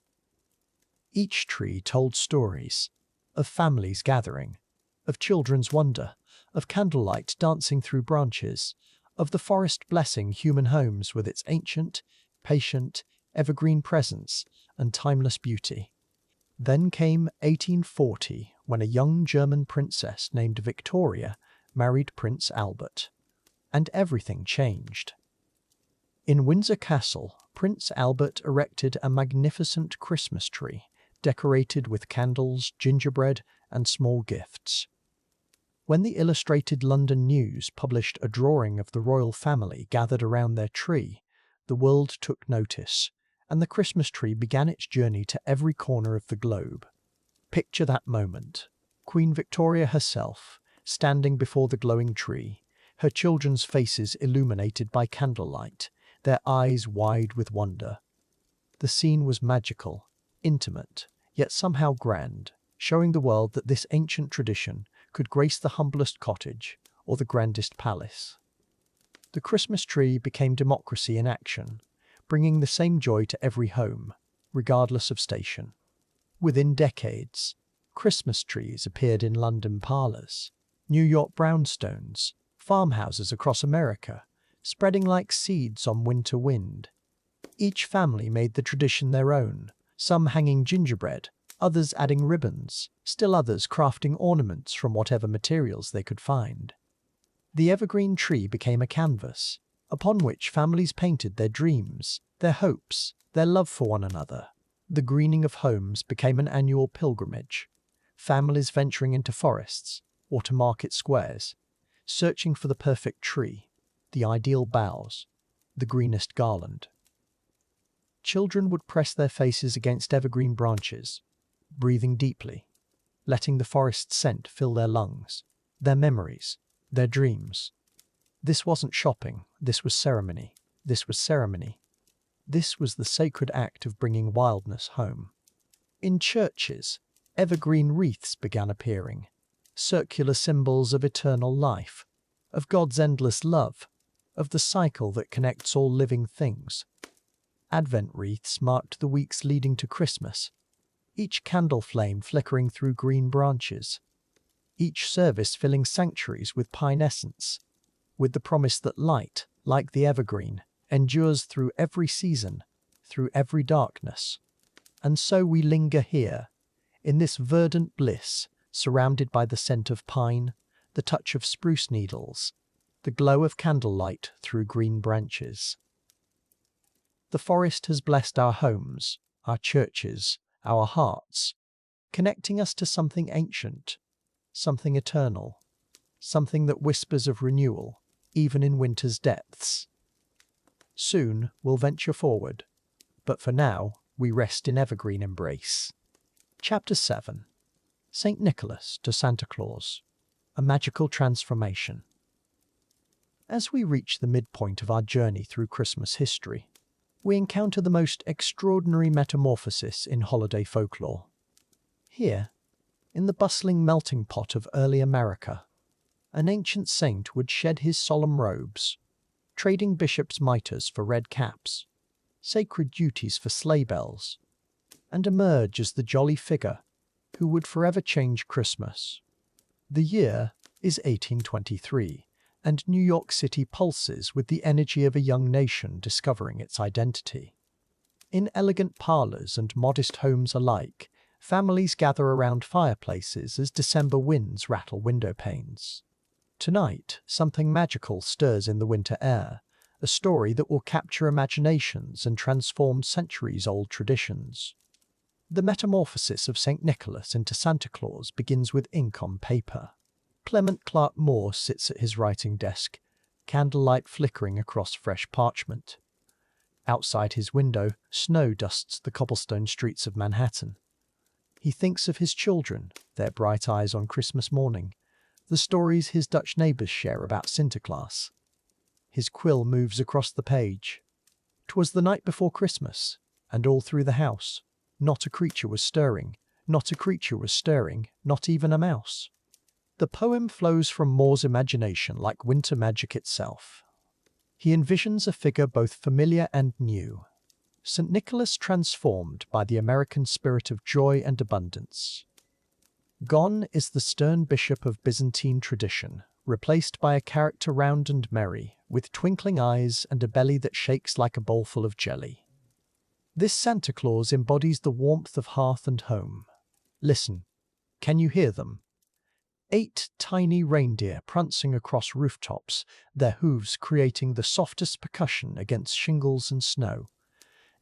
Each tree told stories of families gathering, of children's wonder, of candlelight dancing through branches, of the forest blessing human homes with its ancient, patient, evergreen presence and timeless beauty. Then came 1840, when a young German princess named Victoria married Prince Albert. And everything changed. In Windsor Castle, Prince Albert erected a magnificent Christmas tree, decorated with candles, gingerbread, and small gifts. When the Illustrated London News published a drawing of the royal family gathered around their tree, the world took notice, and the Christmas tree began its journey to every corner of the globe. Picture that moment. Queen Victoria herself, standing before the glowing tree, her children's faces illuminated by candlelight, their eyes wide with wonder. The scene was magical, intimate, yet somehow grand, showing the world that this ancient tradition could grace the humblest cottage or the grandest palace. The Christmas tree became democracy in action, bringing the same joy to every home, regardless of station. Within decades, Christmas trees appeared in London parlours, New York brownstones, farmhouses across America, spreading like seeds on winter wind. Each family made the tradition their own, some hanging gingerbread, others adding ribbons, still others crafting ornaments from whatever materials they could find. The evergreen tree became a canvas, upon which families painted their dreams, their hopes, their love for one another. The greening of homes became an annual pilgrimage, families venturing into forests or to market squares, searching for the perfect tree, the ideal boughs, the greenest garland. Children would press their faces against evergreen branches, breathing deeply, letting the forest scent fill their lungs, their memories, their dreams. This wasn't shopping, this was ceremony, this was ceremony. This was the sacred act of bringing wildness home. In churches, evergreen wreaths began appearing, circular symbols of eternal life, of God's endless love, of the cycle that connects all living things. Advent wreaths marked the weeks leading to Christmas, each candle flame flickering through green branches, each service filling sanctuaries with pine essence, with the promise that light, like the evergreen, endures through every season, through every darkness. And so we linger here, in this verdant bliss, surrounded by the scent of pine, the touch of spruce needles, the glow of candlelight through green branches. The forest has blessed our homes, our churches, our hearts, connecting us to something ancient, something eternal, something that whispers of renewal, even in winter's depths. Soon we'll venture forward, but for now we rest in evergreen embrace. Chapter 7. St. Nicholas to Santa Claus, a magical transformation. As we reach the midpoint of our journey through Christmas history, we encounter the most extraordinary metamorphosis in holiday folklore. Here, in the bustling melting pot of early America, an ancient saint would shed his solemn robes, trading bishops' mitres for red caps, sacred duties for sleigh bells, and emerge as the jolly figure who would forever change Christmas. The year is 1823, and New York City pulses with the energy of a young nation discovering its identity. In elegant parlours and modest homes alike, families gather around fireplaces as December winds rattle window panes. Tonight, something magical stirs in the winter air, a story that will capture imaginations and transform centuries-old traditions. The metamorphosis of St. Nicholas into Santa Claus begins with ink on paper. Clement Clark Moore sits at his writing desk, candlelight flickering across fresh parchment. Outside his window, snow dusts the cobblestone streets of Manhattan. He thinks of his children, their bright eyes on Christmas morning, the stories his Dutch neighbours share about Sinterklaas. His quill moves across the page. 'Twas the night before Christmas, and all through the house, not a creature was stirring, not a creature was stirring, not even a mouse. The poem flows from Moore's imagination like winter magic itself. He envisions a figure both familiar and new, St. Nicholas transformed by the American spirit of joy and abundance. Gone is the stern bishop of Byzantine tradition, replaced by a character round and merry, with twinkling eyes and a belly that shakes like a bowlful of jelly. This Santa Claus embodies the warmth of hearth and home. Listen, can you hear them? 8 tiny reindeer prancing across rooftops, their hooves creating the softest percussion against shingles and snow.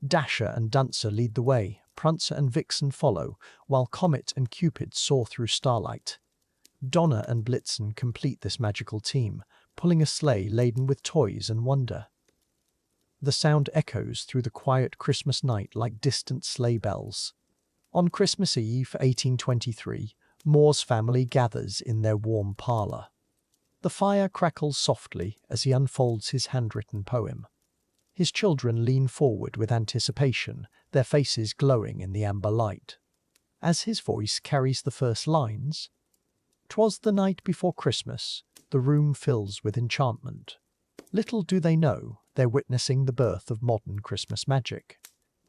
Dasher and Dancer lead the way, Prancer and Vixen follow, while Comet and Cupid soar through starlight. Donner and Blitzen complete this magical team, pulling a sleigh laden with toys and wonder. The sound echoes through the quiet Christmas night like distant sleigh bells. On Christmas Eve 1823, Moore's family gathers in their warm parlour. The fire crackles softly as he unfolds his handwritten poem. His children lean forward with anticipation, their faces glowing in the amber light. As his voice carries the first lines, "'Twas the night before Christmas," the room fills with enchantment. Little do they know they're witnessing the birth of modern Christmas magic.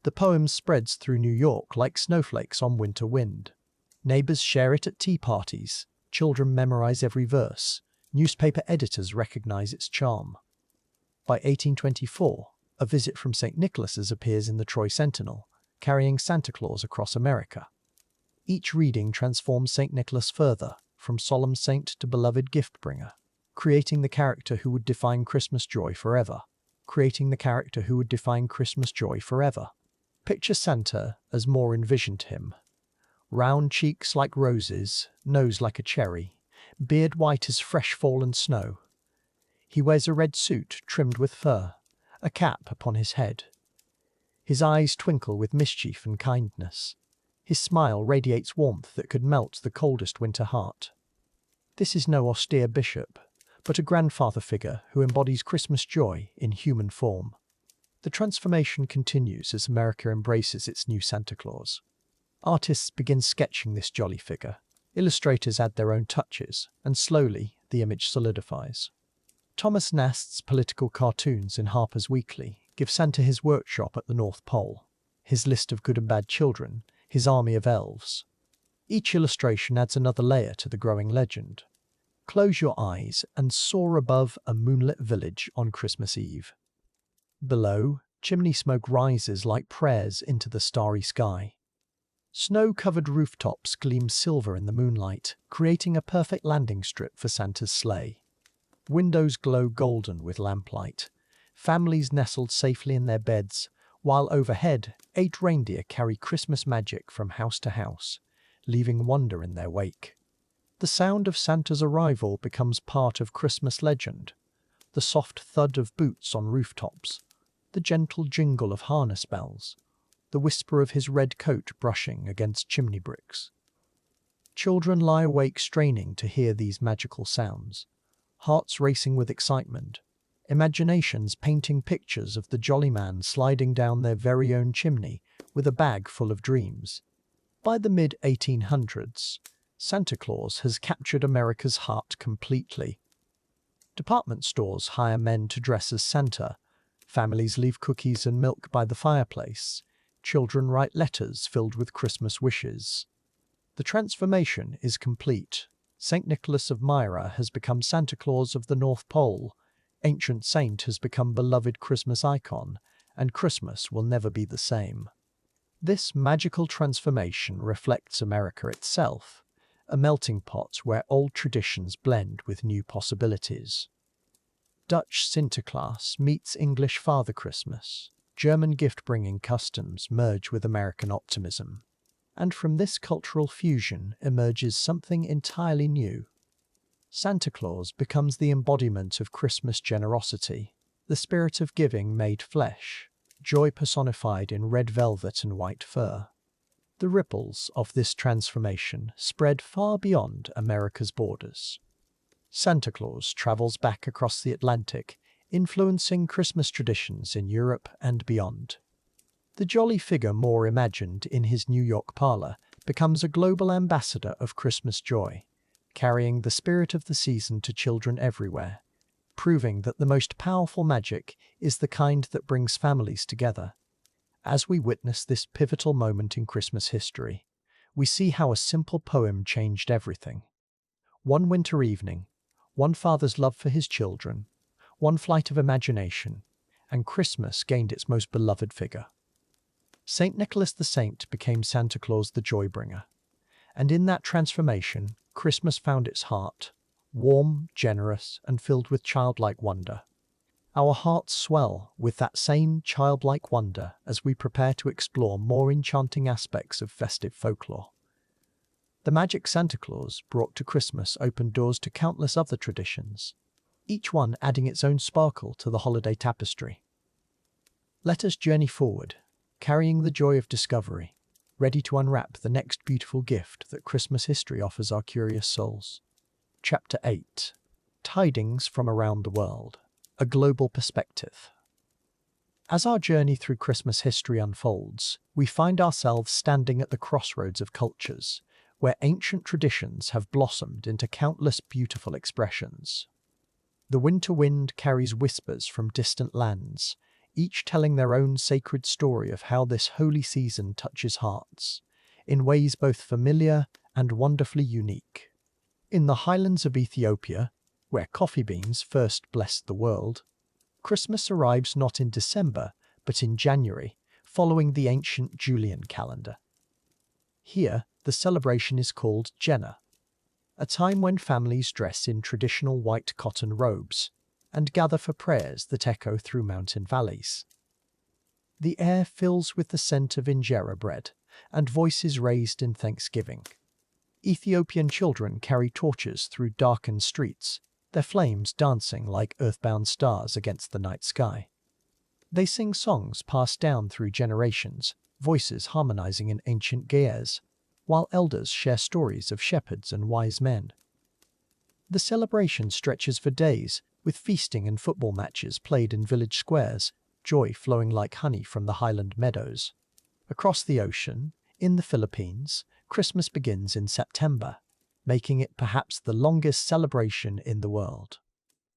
The poem spreads through New York like snowflakes on winter wind. Neighbors share it at tea parties, children memorize every verse, newspaper editors recognize its charm. By 1824, a visit from St. Nicholas's appears in the Troy Sentinel, carrying Santa Claus across America. Each reading transforms St. Nicholas further, from solemn saint to beloved gift-bringer, creating the character who would define Christmas joy forever. Picture Santa as Moore envisioned him. Round cheeks like roses, nose like a cherry, beard white as fresh fallen snow. He wears a red suit trimmed with fur, a cap upon his head. His eyes twinkle with mischief and kindness. His smile radiates warmth that could melt the coldest winter heart. This is no austere bishop, but a grandfather figure who embodies Christmas joy in human form. The transformation continues as America embraces its new Santa Claus. Artists begin sketching this jolly figure. Illustrators add their own touches, and slowly the image solidifies. Thomas Nast's political cartoons in Harper's Weekly give Santa his workshop at the North Pole, his list of good and bad children, his army of elves. Each illustration adds another layer to the growing legend. Close your eyes and soar above a moonlit village on Christmas Eve. Below, chimney smoke rises like prayers into the starry sky. Snow-covered rooftops gleam silver in the moonlight, creating a perfect landing strip for Santa's sleigh. Windows glow golden with lamplight. Families nestled safely in their beds, while overhead, 8 reindeer carry Christmas magic from house to house, leaving wonder in their wake. The sound of Santa's arrival becomes part of Christmas legend. The soft thud of boots on rooftops, the gentle jingle of harness bells, the whisper of his red coat brushing against chimney bricks. Children lie awake straining to hear these magical sounds, hearts racing with excitement, imaginations painting pictures of the jolly man sliding down their very own chimney with a bag full of dreams. By the mid-1800s, Santa Claus has captured America's heart completely. Department stores hire men to dress as Santa, families leave cookies and milk by the fireplace, children write letters filled with Christmas wishes. The transformation is complete. St. Nicholas of Myra has become Santa Claus of the North Pole, ancient saint has become beloved Christmas icon, and Christmas will never be the same. This magical transformation reflects America itself, a melting pot where old traditions blend with new possibilities. Dutch Sinterklaas meets English Father Christmas. German gift-bringing customs merge with American optimism. And from this cultural fusion emerges something entirely new. Santa Claus becomes the embodiment of Christmas generosity, the spirit of giving made flesh, joy personified in red velvet and white fur. The ripples of this transformation spread far beyond America's borders. Santa Claus travels back across the Atlantic, influencing Christmas traditions in Europe and beyond. The jolly figure Moore imagined in his New York parlor becomes a global ambassador of Christmas joy, carrying the spirit of the season to children everywhere, proving that the most powerful magic is the kind that brings families together. As we witness this pivotal moment in Christmas history, we see how a simple poem changed everything. One winter evening, one father's love for his children, one flight of imagination, and Christmas gained its most beloved figure. St. Nicholas the Saint became Santa Claus the Joy-bringer, and in that transformation, Christmas found its heart, warm, generous, and filled with childlike wonder. Our hearts swell with that same childlike wonder as we prepare to explore more enchanting aspects of festive folklore. The magic Santa Claus brought to Christmas opened doors to countless other traditions, each one adding its own sparkle to the holiday tapestry. Let us journey forward, carrying the joy of discovery, ready to unwrap the next beautiful gift that Christmas history offers our curious souls. Chapter 8. Tidings from Around the World. A Global Perspective. As our journey through Christmas history unfolds, we find ourselves standing at the crossroads of cultures, where ancient traditions have blossomed into countless beautiful expressions. The winter wind carries whispers from distant lands, each telling their own sacred story of how this holy season touches hearts, in ways both familiar and wonderfully unique. In the highlands of Ethiopia, where coffee beans first blessed the world, Christmas arrives not in December, but in January, following the ancient Julian calendar. Here, the celebration is called Jenna, a time when families dress in traditional white cotton robes and gather for prayers that echo through mountain valleys. The air fills with the scent of injera bread, and voices raised in thanksgiving. Ethiopian children carry torches through darkened streets, their flames dancing like earthbound stars against the night sky. They sing songs passed down through generations, voices harmonizing in ancient ge'ez, while elders share stories of shepherds and wise men. The celebration stretches for days, with feasting and football matches played in village squares, joy flowing like honey from the highland meadows. Across the ocean, in the Philippines, Christmas begins in September, making it perhaps the longest celebration in the world.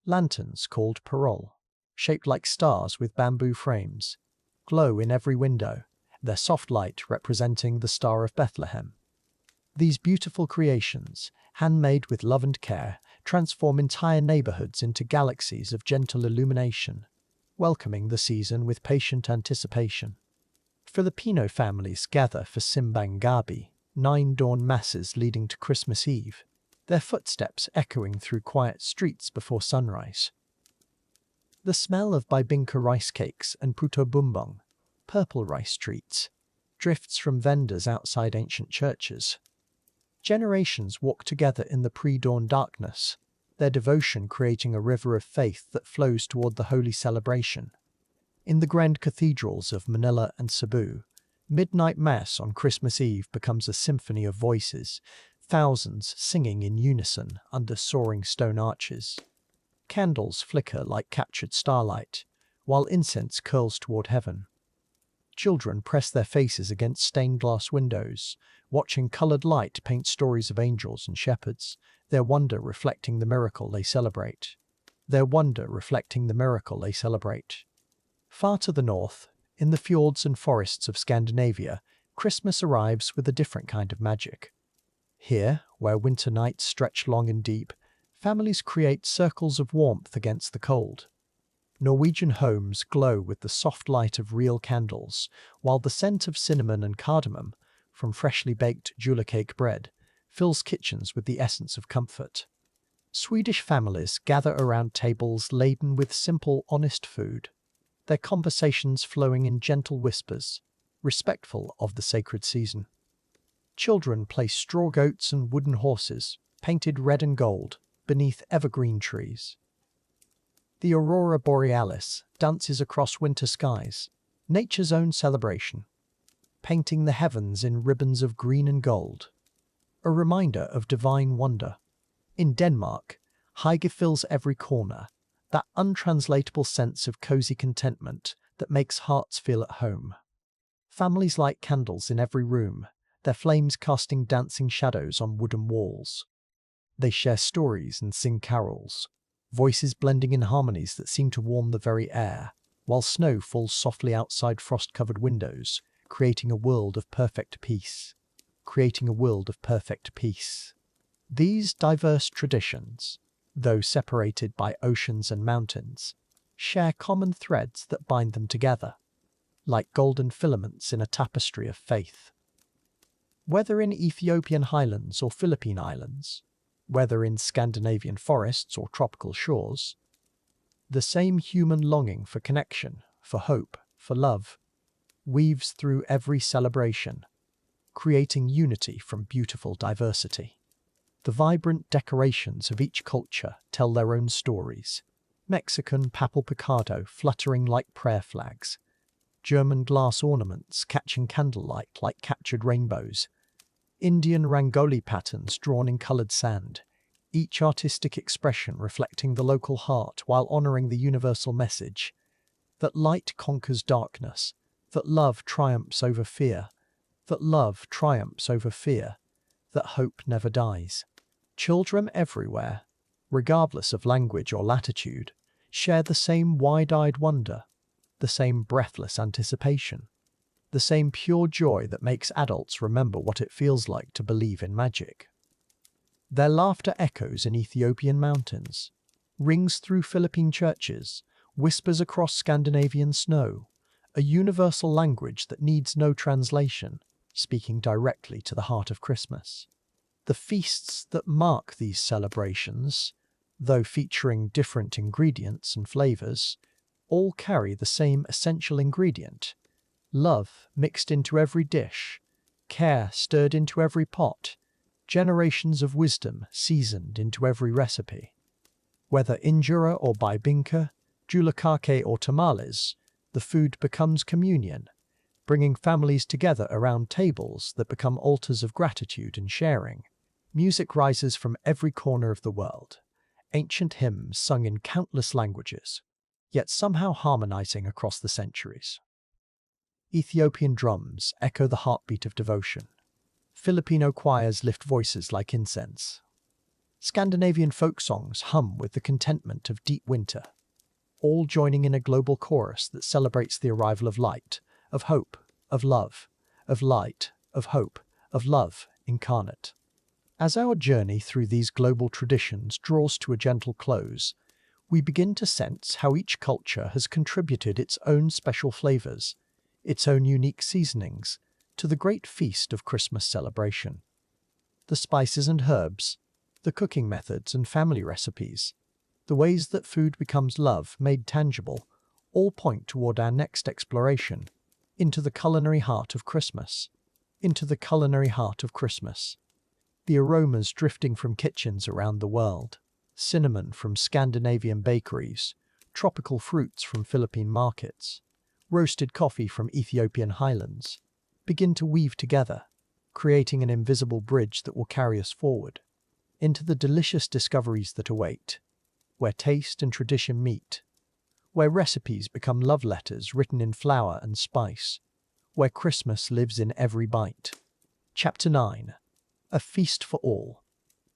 Lanterns, called parol, shaped like stars with bamboo frames, glow in every window, their soft light representing the Star of Bethlehem. These beautiful creations, handmade with love and care, transform entire neighborhoods into galaxies of gentle illumination, welcoming the season with patient anticipation. Filipino families gather for Simbang Gabi, 9 dawn masses leading to Christmas Eve, their footsteps echoing through quiet streets before sunrise. The smell of bibingka rice cakes and puto bumbong, purple rice treats, drifts from vendors outside ancient churches. Generations walk together in the pre-dawn darkness, their devotion creating a river of faith that flows toward the holy celebration. In the grand cathedrals of Manila and Cebu, midnight mass on Christmas Eve becomes a symphony of voices, thousands singing in unison under soaring stone arches. Candles flicker like captured starlight, while incense curls toward heaven. Children press their faces against stained glass windows, watching colored light paint stories of angels and shepherds, their wonder reflecting the miracle they celebrate. Far to the north, in the fjords and forests of Scandinavia, Christmas arrives with a different kind of magic. Here, where winter nights stretch long and deep, families create circles of warmth against the cold. Norwegian homes glow with the soft light of real candles, while the scent of cinnamon and cardamom, from freshly baked julekake bread, fills kitchens with the essence of comfort. Swedish families gather around tables laden with simple, honest food, their conversations flowing in gentle whispers, respectful of the sacred season. Children place straw goats and wooden horses, painted red and gold, beneath evergreen trees. The aurora borealis dances across winter skies, nature's own celebration, painting the heavens in ribbons of green and gold, a reminder of divine wonder. In Denmark, hygge fills every corner, that untranslatable sense of cozy contentment that makes hearts feel at home. Families light candles in every room, their flames casting dancing shadows on wooden walls. They share stories and sing carols, voices blending in harmonies that seem to warm the very air, while snow falls softly outside frost-covered windows, creating a world of perfect peace. These diverse traditions, though separated by oceans and mountains, share common threads that bind them together, like golden filaments in a tapestry of faith. Whether in Ethiopian highlands or Philippine islands, whether in Scandinavian forests or tropical shores, the same human longing for connection, for hope, for love, weaves through every celebration, creating unity from beautiful diversity. The vibrant decorations of each culture tell their own stories. Mexican papel picado fluttering like prayer flags, German glass ornaments catching candlelight like captured rainbows, Indian rangoli patterns drawn in colored sand, each artistic expression reflecting the local heart while honoring the universal message. that light conquers darkness, that love triumphs over fear, that love triumphs over fear, that hope never dies. Children everywhere, regardless of language or latitude, share the same wide-eyed wonder, the same breathless anticipation, the same pure joy that makes adults remember what it feels like to believe in magic. Their laughter echoes in Ethiopian mountains, rings through Philippine churches, whispers across Scandinavian snow, a universal language that needs no translation, speaking directly to the heart of Christmas. The feasts that mark these celebrations, though featuring different ingredients and flavors, all carry the same essential ingredient: love mixed into every dish, care stirred into every pot, generations of wisdom seasoned into every recipe. Whether injera or bibinka, julakake or tamales, the food becomes communion, bringing families together around tables that become altars of gratitude and sharing. Music rises from every corner of the world, ancient hymns sung in countless languages, yet somehow harmonizing across the centuries. Ethiopian drums echo the heartbeat of devotion. Filipino choirs lift voices like incense. Scandinavian folk songs hum with the contentment of deep winter, all joining in a global chorus that celebrates the arrival of light, of hope, of love, of light, of hope, of love incarnate. As our journey through these global traditions draws to a gentle close, we begin to sense how each culture has contributed its own special flavors, its own unique seasonings, to the great feast of Christmas celebration. The spices and herbs, the cooking methods and family recipes, the ways that food becomes love made tangible, all point toward our next exploration, into the culinary heart of Christmas. Into the culinary heart of Christmas. The aromas drifting from kitchens around the world, cinnamon from Scandinavian bakeries, tropical fruits from Philippine markets, roasted coffee from Ethiopian highlands, begin to weave together, creating an invisible bridge that will carry us forward into the delicious discoveries that await, where taste and tradition meet, where recipes become love letters written in flour and spice, where Christmas lives in every bite. Chapter 9. A Feast for All.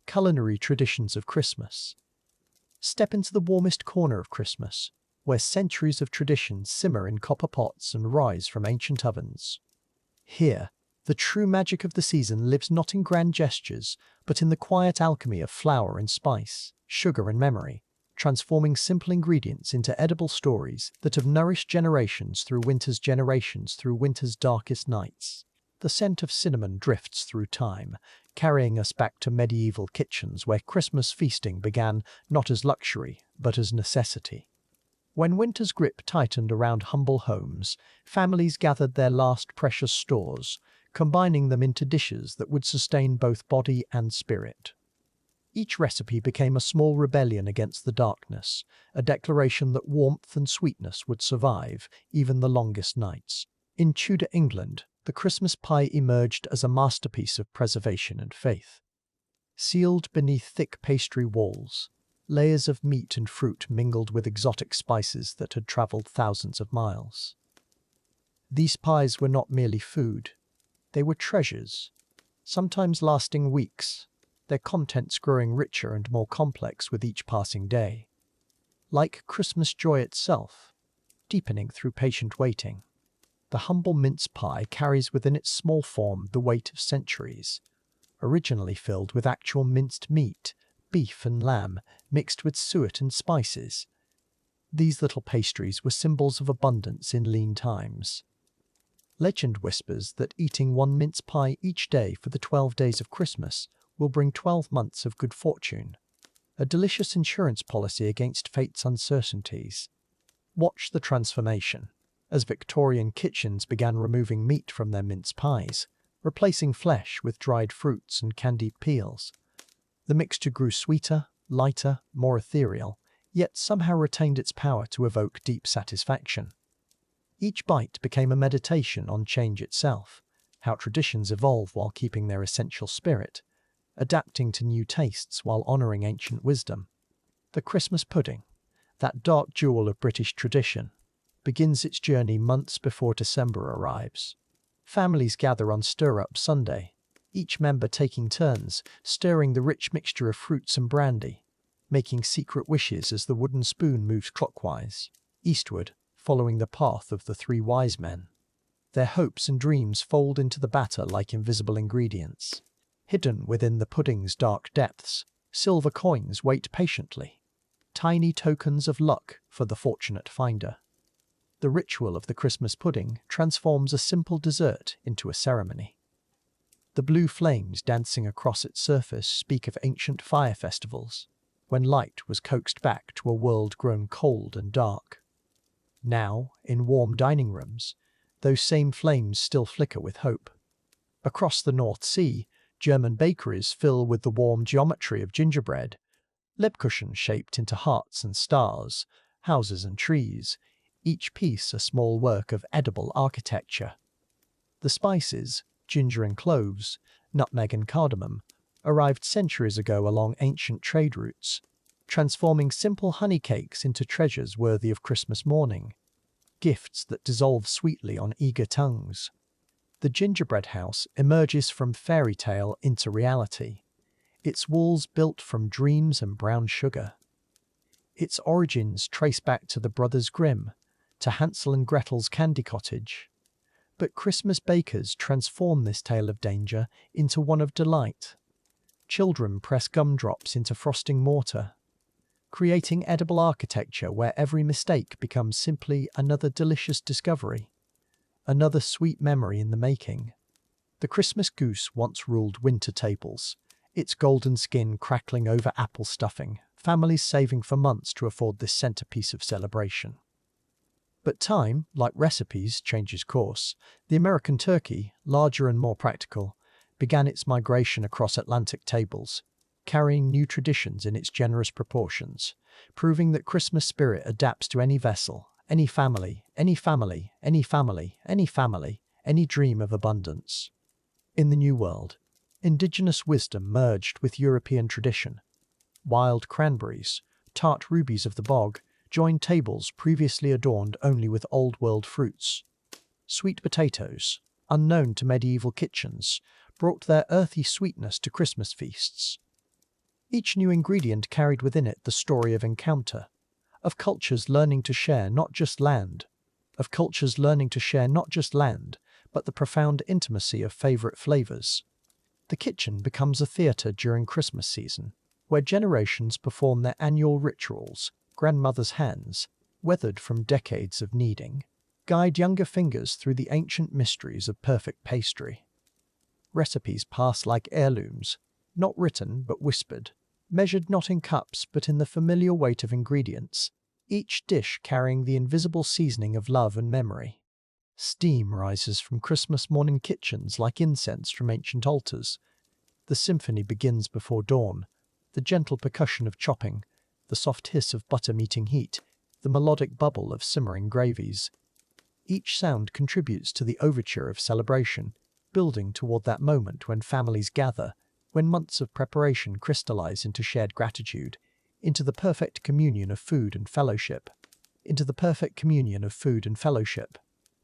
Culinary Traditions of Christmas. Step into the warmest corner of Christmas, where centuries of tradition simmer in copper pots and rise from ancient ovens. Here, the true magic of the season lives not in grand gestures, but in the quiet alchemy of flour and spice, sugar and memory, transforming simple ingredients into edible stories that have nourished generations through winter's darkest nights. The scent of cinnamon drifts through time, carrying us back to medieval kitchens where Christmas feasting began not as luxury, but as necessity. When winter's grip tightened around humble homes, families gathered their last precious stores, combining them into dishes that would sustain both body and spirit. Each recipe became a small rebellion against the darkness, a declaration that warmth and sweetness would survive even the longest nights. In Tudor England, the Christmas pie emerged as a masterpiece of preservation and faith. Sealed beneath thick pastry walls, layers of meat and fruit mingled with exotic spices that had travelled thousands of miles. These pies were not merely food, they were treasures, sometimes lasting weeks, their contents growing richer and more complex with each passing day. Like Christmas joy itself, deepening through patient waiting, the humble mince pie carries within its small form the weight of centuries, originally filled with actual minced meat, beef and lamb, mixed with suet and spices. These little pastries were symbols of abundance in lean times. Legend whispers that eating one mince pie each day for the 12 days of Christmas will bring 12 months of good fortune, a delicious insurance policy against fate's uncertainties. Watch the transformation as Victorian kitchens began removing meat from their mince pies, replacing flesh with dried fruits and candied peels. The mixture grew sweeter, lighter, more ethereal, yet somehow retained its power to evoke deep satisfaction. Each bite became a meditation on change itself, how traditions evolve while keeping their essential spirit, adapting to new tastes while honouring ancient wisdom. The Christmas pudding, that dark jewel of British tradition, begins its journey months before December arrives. Families gather on Stir-Up Sunday, each member taking turns, stirring the rich mixture of fruits and brandy, making secret wishes as the wooden spoon moves clockwise, eastward, following the path of the three wise men. Their hopes and dreams fold into the batter like invisible ingredients. Hidden within the pudding's dark depths, silver coins wait patiently, tiny tokens of luck for the fortunate finder. The ritual of the Christmas pudding transforms a simple dessert into a ceremony. The blue flames dancing across its surface speak of ancient fire festivals, when light was coaxed back to a world grown cold and dark. Now, in warm dining rooms, those same flames still flicker with hope. Across the North Sea, German bakeries fill with the warm geometry of gingerbread, Lebkuchen shaped into hearts and stars, houses and trees, each piece a small work of edible architecture. The spices, ginger and cloves, nutmeg and cardamom, arrived centuries ago along ancient trade routes, transforming simple honey cakes into treasures worthy of Christmas morning, gifts that dissolve sweetly on eager tongues. The gingerbread house emerges from fairy tale into reality, its walls built from dreams and brown sugar. Its origins trace back to the Brothers Grimm, to Hansel and Gretel's candy cottage. But Christmas bakers transform this tale of danger into one of delight. Children press gumdrops into frosting mortar, creating edible architecture where every mistake becomes simply another delicious discovery, another sweet memory in the making. The Christmas goose once ruled winter tables, its golden skin crackling over apple stuffing, families saving for months to afford this centerpiece of celebration. But time, like recipes, changes course. The American turkey, larger and more practical, began its migration across Atlantic tables, carrying new traditions in its generous proportions, proving that Christmas spirit adapts to any vessel, any family, any family, any family, any family, any dream of abundance. In the New World, indigenous wisdom merged with European tradition. Wild cranberries, tart rubies of the bog, joined tables previously adorned only with Old World fruits. Sweet potatoes, unknown to medieval kitchens, brought their earthy sweetness to Christmas feasts. Each new ingredient carried within it the story of encounter, of cultures learning to share not just land, but the profound intimacy of favorite flavors. The kitchen becomes a theater during Christmas season, where generations perform their annual rituals. Grandmother's hands, weathered from decades of kneading, guide younger fingers through the ancient mysteries of perfect pastry. Recipes pass like heirlooms, not written but whispered, measured not in cups but in the familiar weight of ingredients, each dish carrying the invisible seasoning of love and memory. Steam rises from Christmas morning kitchens like incense from ancient altars. The symphony begins before dawn, the gentle percussion of chopping, the soft hiss of butter meeting heat, the melodic bubble of simmering gravies. Each sound contributes to the overture of celebration, building toward that moment when families gather, when months of preparation crystallize into shared gratitude, into the perfect communion of food and fellowship.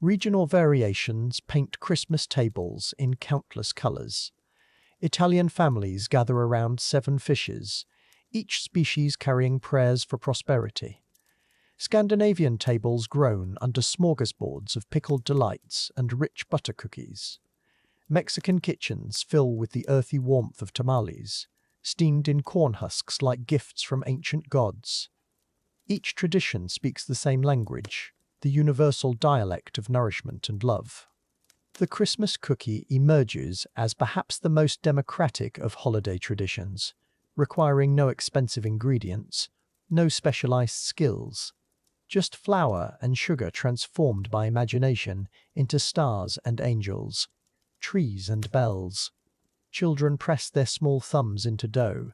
Regional variations paint Christmas tables in countless colors. Italian families gather around 7 fishes, each species carrying prayers for prosperity. Scandinavian tables groan under smorgasbords of pickled delights and rich butter cookies. Mexican kitchens fill with the earthy warmth of tamales, steamed in corn husks like gifts from ancient gods. Each tradition speaks the same language, the universal dialect of nourishment and love. The Christmas cookie emerges as perhaps the most democratic of holiday traditions, requiring no expensive ingredients, no specialized skills, just flour and sugar transformed by imagination into stars and angels, trees and bells. Children press their small thumbs into dough,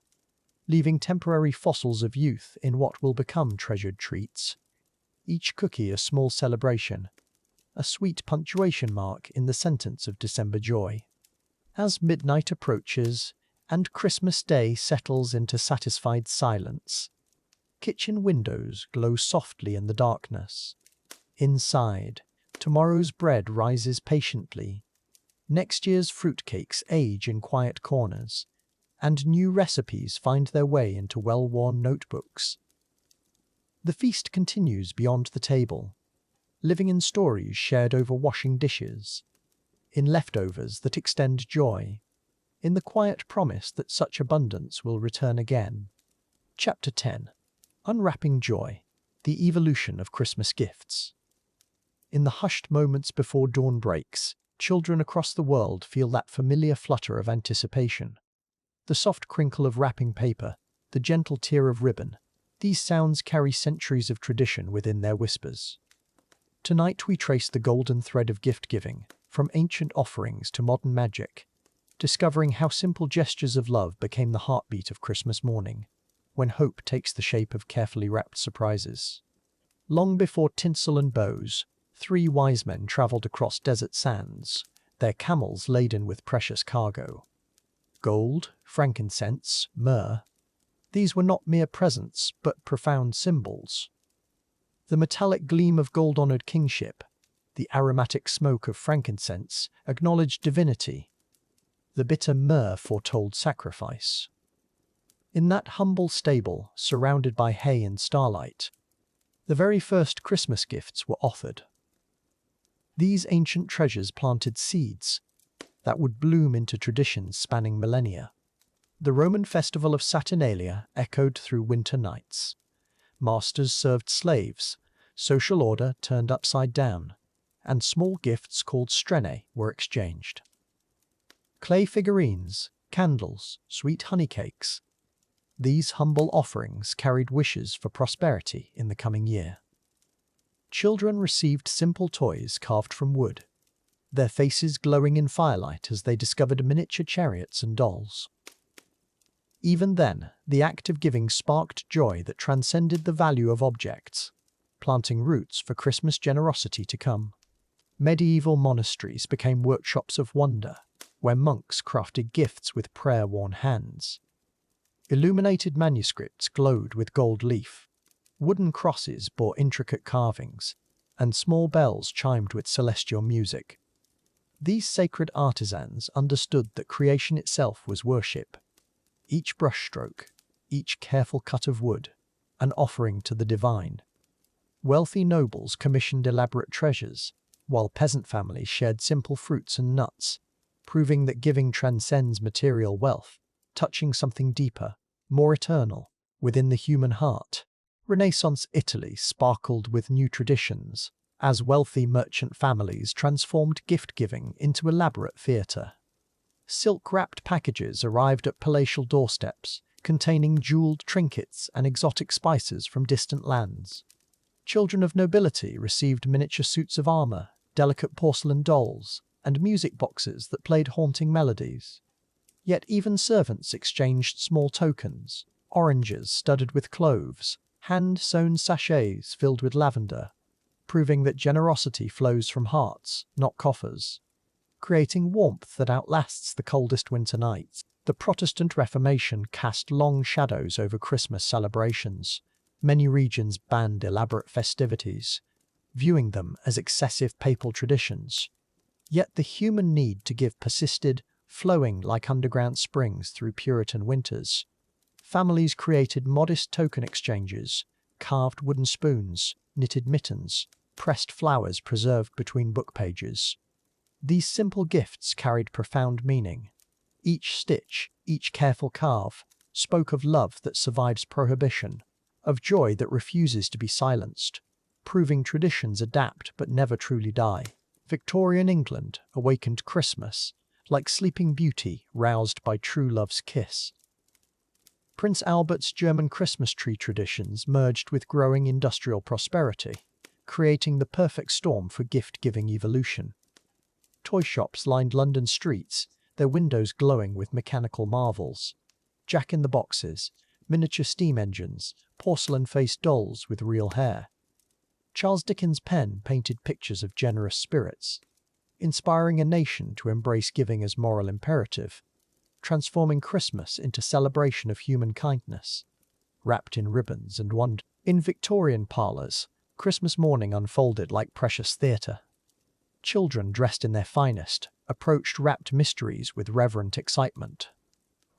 leaving temporary fossils of youth in what will become treasured treats. Each cookie a small celebration, a sweet punctuation mark in the sentence of December joy. As midnight approaches and Christmas Day settles into satisfied silence, kitchen windows glow softly in the darkness. Inside, tomorrow's bread rises patiently. Next year's fruitcakes age in quiet corners, and new recipes find their way into well-worn notebooks. The feast continues beyond the table, living in stories shared over washing dishes, in leftovers that extend joy, in the quiet promise that such abundance will return again. Chapter 10. Unwrapping Joy, the Evolution of Christmas Gifts. In the hushed moments before dawn breaks, children across the world feel that familiar flutter of anticipation. The soft crinkle of wrapping paper, the gentle tear of ribbon, these sounds carry centuries of tradition within their whispers. Tonight we trace the golden thread of gift-giving, from ancient offerings to modern magic, discovering how simple gestures of love became the heartbeat of Christmas morning, when hope takes the shape of carefully wrapped surprises. Long before tinsel and bows, 3 wise men travelled across desert sands, their camels laden with precious cargo. Gold, frankincense, myrrh. These were not mere presents, but profound symbols. The metallic gleam of gold-honored kingship, the aromatic smoke of frankincense, acknowledged divinity. The bitter myrrh foretold sacrifice. In that humble stable, surrounded by hay and starlight, the very first Christmas gifts were offered. These ancient treasures planted seeds that would bloom into traditions spanning millennia. The Roman festival of Saturnalia echoed through winter nights. Masters served slaves, social order turned upside down, and small gifts called strene were exchanged. Clay figurines, candles, sweet honey cakes. These humble offerings carried wishes for prosperity in the coming year. Children received simple toys carved from wood, their faces glowing in firelight as they discovered miniature chariots and dolls. Even then, the act of giving sparked joy that transcended the value of objects, planting roots for Christmas generosity to come. Medieval monasteries became workshops of wonder, where monks crafted gifts with prayer-worn hands. Illuminated manuscripts glowed with gold leaf. Wooden crosses bore intricate carvings, and small bells chimed with celestial music. These sacred artisans understood that creation itself was worship. Each brushstroke, each careful cut of wood, an offering to the divine. Wealthy nobles commissioned elaborate treasures, while peasant families shared simple fruits and nuts, proving that giving transcends material wealth, touching something deeper, more eternal, within the human heart. Renaissance Italy sparkled with new traditions, as wealthy merchant families transformed gift-giving into elaborate theatre. Silk-wrapped packages arrived at palatial doorsteps, containing jeweled trinkets and exotic spices from distant lands. Children of nobility received miniature suits of armor, delicate porcelain dolls, and music boxes that played haunting melodies. Yet even servants exchanged small tokens, oranges studded with cloves, hand-sewn sachets filled with lavender, proving that generosity flows from hearts, not coffers. Creating warmth that outlasts the coldest winter nights. The Protestant Reformation cast long shadows over Christmas celebrations. Many regions banned elaborate festivities, viewing them as excessive papal traditions. Yet the human need to give persisted, flowing like underground springs through Puritan winters. Families created modest token exchanges, carved wooden spoons, knitted mittens, pressed flowers preserved between book pages. These simple gifts carried profound meaning. Each stitch, each careful carve, spoke of love that survives prohibition, of joy that refuses to be silenced, proving traditions adapt but never truly die. Victorian England awakened Christmas, like Sleeping Beauty roused by true love's kiss. Prince Albert's German Christmas tree traditions merged with growing industrial prosperity, creating the perfect storm for gift-giving evolution. Toy shops lined London streets, their windows glowing with mechanical marvels. Jack-in-the-boxes, miniature steam engines, porcelain-faced dolls with real hair. Charles Dickens' pen painted pictures of generous spirits, inspiring a nation to embrace giving as moral imperative, transforming Christmas into celebration of human kindness, wrapped in ribbons and wonder. In Victorian parlours, Christmas morning unfolded like precious theatre. Children dressed in their finest approached wrapped mysteries with reverent excitement.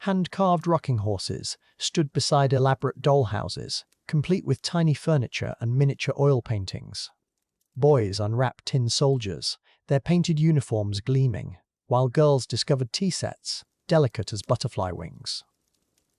Hand-carved rocking horses stood beside elaborate dollhouses, complete with tiny furniture and miniature oil paintings. Boys unwrapped tin soldiers, their painted uniforms gleaming, while girls discovered tea sets, delicate as butterfly wings.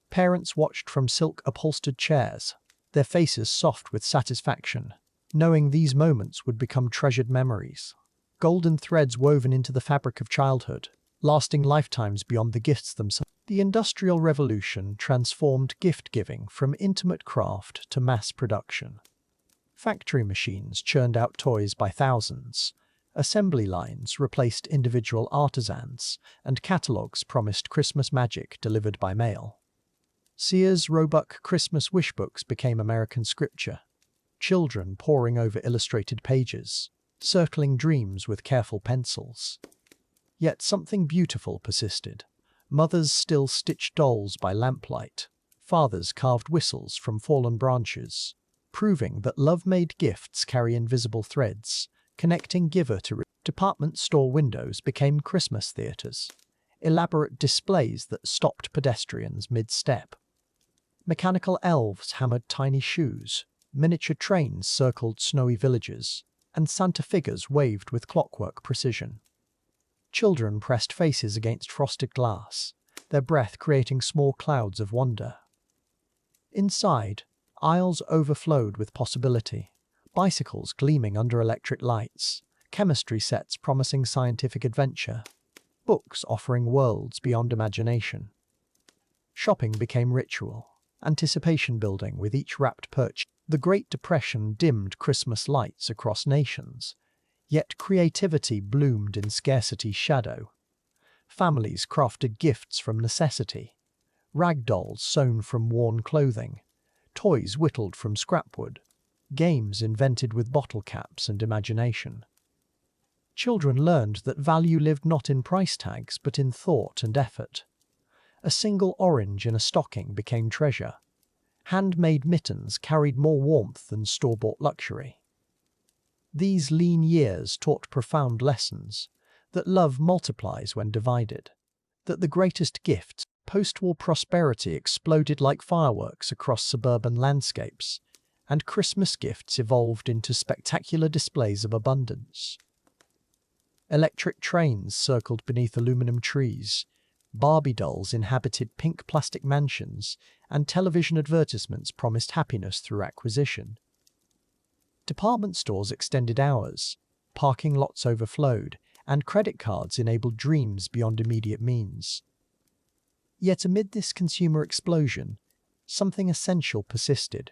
Parents watched from silk-upholstered chairs, their faces soft with satisfaction, knowing these moments would become treasured memories. Golden threads woven into the fabric of childhood, lasting lifetimes beyond the gifts themselves. The Industrial Revolution transformed gift-giving from intimate craft to mass production. Factory machines churned out toys by thousands, assembly lines replaced individual artisans, and catalogues promised Christmas magic delivered by mail. Sears' Roebuck Christmas wish books became American scripture, children poring over illustrated pages, circling dreams with careful pencils. Yet something beautiful persisted. Mothers still stitched dolls by lamplight, fathers carved whistles from fallen branches, proving that love-made gifts carry invisible threads, connecting giver to department store windows became Christmas theaters, elaborate displays that stopped pedestrians mid-step. Mechanical elves hammered tiny shoes, miniature trains circled snowy villages, and Santa figures waved with clockwork precision. Children pressed faces against frosted glass, their breath creating small clouds of wonder. Inside, aisles overflowed with possibility, bicycles gleaming under electric lights, chemistry sets promising scientific adventure, books offering worlds beyond imagination. Shopping became ritual, anticipation building with each wrapped purchase. The Great Depression dimmed Christmas lights across nations, yet creativity bloomed in scarcity's shadow. Families crafted gifts from necessity, rag dolls sewn from worn clothing, toys whittled from scrapwood, games invented with bottle caps and imagination. Children learned that value lived not in price tags but in thought and effort. A single orange in a stocking became treasure. Handmade mittens carried more warmth than store-bought luxury. These lean years taught profound lessons, that love multiplies when divided, that the greatest gifts, post-war prosperity exploded like fireworks across suburban landscapes, and Christmas gifts evolved into spectacular displays of abundance. Electric trains circled beneath aluminum trees, Barbie dolls inhabited pink plastic mansions, and television advertisements promised happiness through acquisition. Department stores extended hours, parking lots overflowed, and credit cards enabled dreams beyond immediate means. Yet amid this consumer explosion, something essential persisted.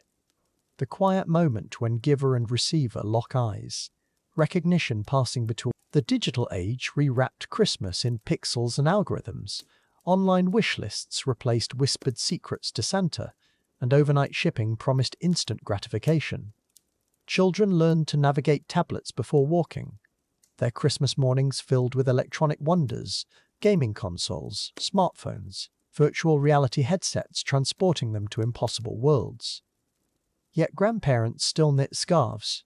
The quiet moment when giver and receiver lock eyes, recognition passing between. The digital age rewrapped Christmas in pixels and algorithms. Online wish lists replaced whispered secrets to Santa, and overnight shipping promised instant gratification. Children learned to navigate tablets before walking, their Christmas mornings filled with electronic wonders, gaming consoles, smartphones, virtual reality headsets transporting them to impossible worlds. Yet grandparents still knit scarves,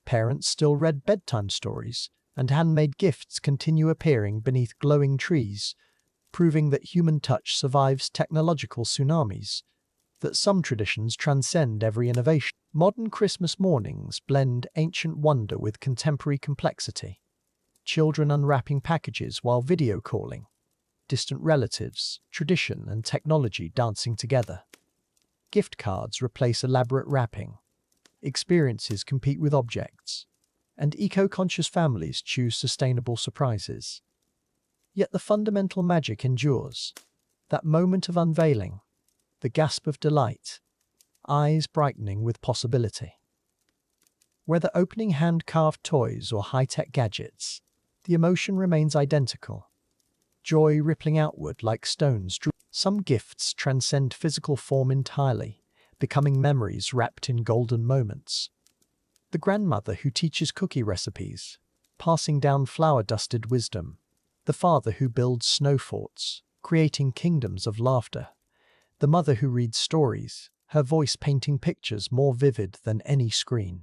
parents still read bedtime stories, and handmade gifts continue appearing beneath glowing trees, proving that human touch survives technological tsunamis, that some traditions transcend every innovation. Modern Christmas mornings blend ancient wonder with contemporary complexity. Children unwrapping packages while video calling, distant relatives, tradition and technology dancing together. Gift cards replace elaborate wrapping. Experiences compete with objects, and eco-conscious families choose sustainable surprises. Yet the fundamental magic endures. That moment of unveiling, the gasp of delight, eyes brightening with possibility. Whether opening hand-carved toys or high-tech gadgets, the emotion remains identical. Joy rippling outward like stones. Some gifts transcend physical form entirely, becoming memories wrapped in golden moments. The grandmother who teaches cookie recipes, passing down flour-dusted wisdom. The father who builds snow forts, creating kingdoms of laughter. The mother who reads stories, her voice painting pictures more vivid than any screen.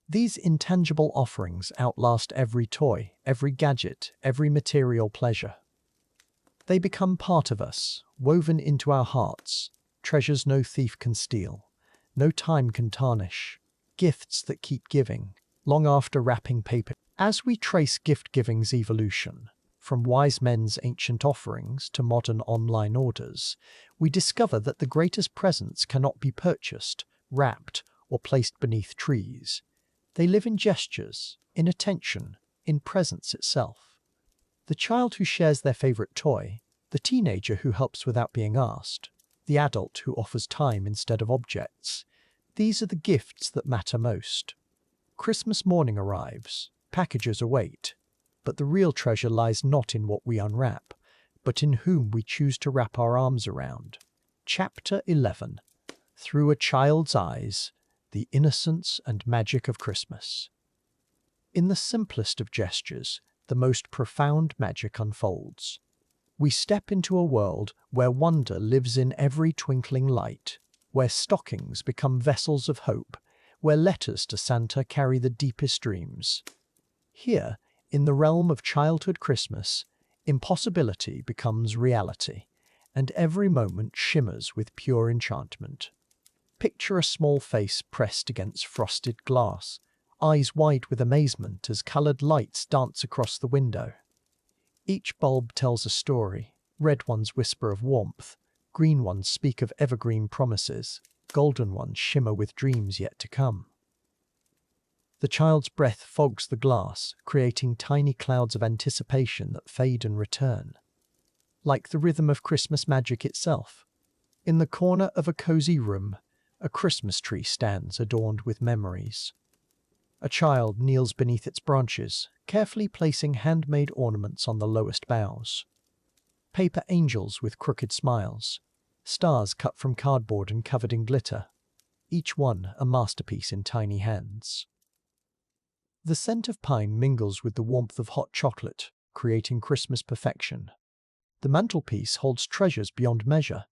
These intangible offerings outlast every toy, every gadget, every material pleasure. They become part of us, woven into our hearts, treasures no thief can steal, no time can tarnish, gifts that keep giving, long after wrapping paper. As we trace gift-giving's evolution, from wise men's ancient offerings to modern online orders, we discover that the greatest presents cannot be purchased, wrapped, or placed beneath trees. They live in gestures, in attention, in presence itself. The child who shares their favorite toy, the teenager who helps without being asked, the adult who offers time instead of objects, these are the gifts that matter most. Christmas morning arrives, packages await, but the real treasure lies not in what we unwrap, but in whom we choose to wrap our arms around. Chapter 11. Through a Child's Eyes, the Innocence and Magic of Christmas. In the simplest of gestures, the most profound magic unfolds. We step into a world where wonder lives in every twinkling light, where stockings become vessels of hope, where letters to Santa carry the deepest dreams. Here, in the realm of childhood Christmas, impossibility becomes reality, and every moment shimmers with pure enchantment. Picture a small face pressed against frosted glass, eyes wide with amazement as coloured lights dance across the window. Each bulb tells a story. Red ones whisper of warmth, green ones speak of evergreen promises, golden ones shimmer with dreams yet to come. The child's breath fogs the glass, creating tiny clouds of anticipation that fade and return. Like the rhythm of Christmas magic itself. In the corner of a cozy room, a Christmas tree stands adorned with memories. A child kneels beneath its branches, carefully placing handmade ornaments on the lowest boughs. Paper angels with crooked smiles, stars cut from cardboard and covered in glitter, each one a masterpiece in tiny hands. The scent of pine mingles with the warmth of hot chocolate, creating Christmas perfection. The mantelpiece holds treasures beyond measure,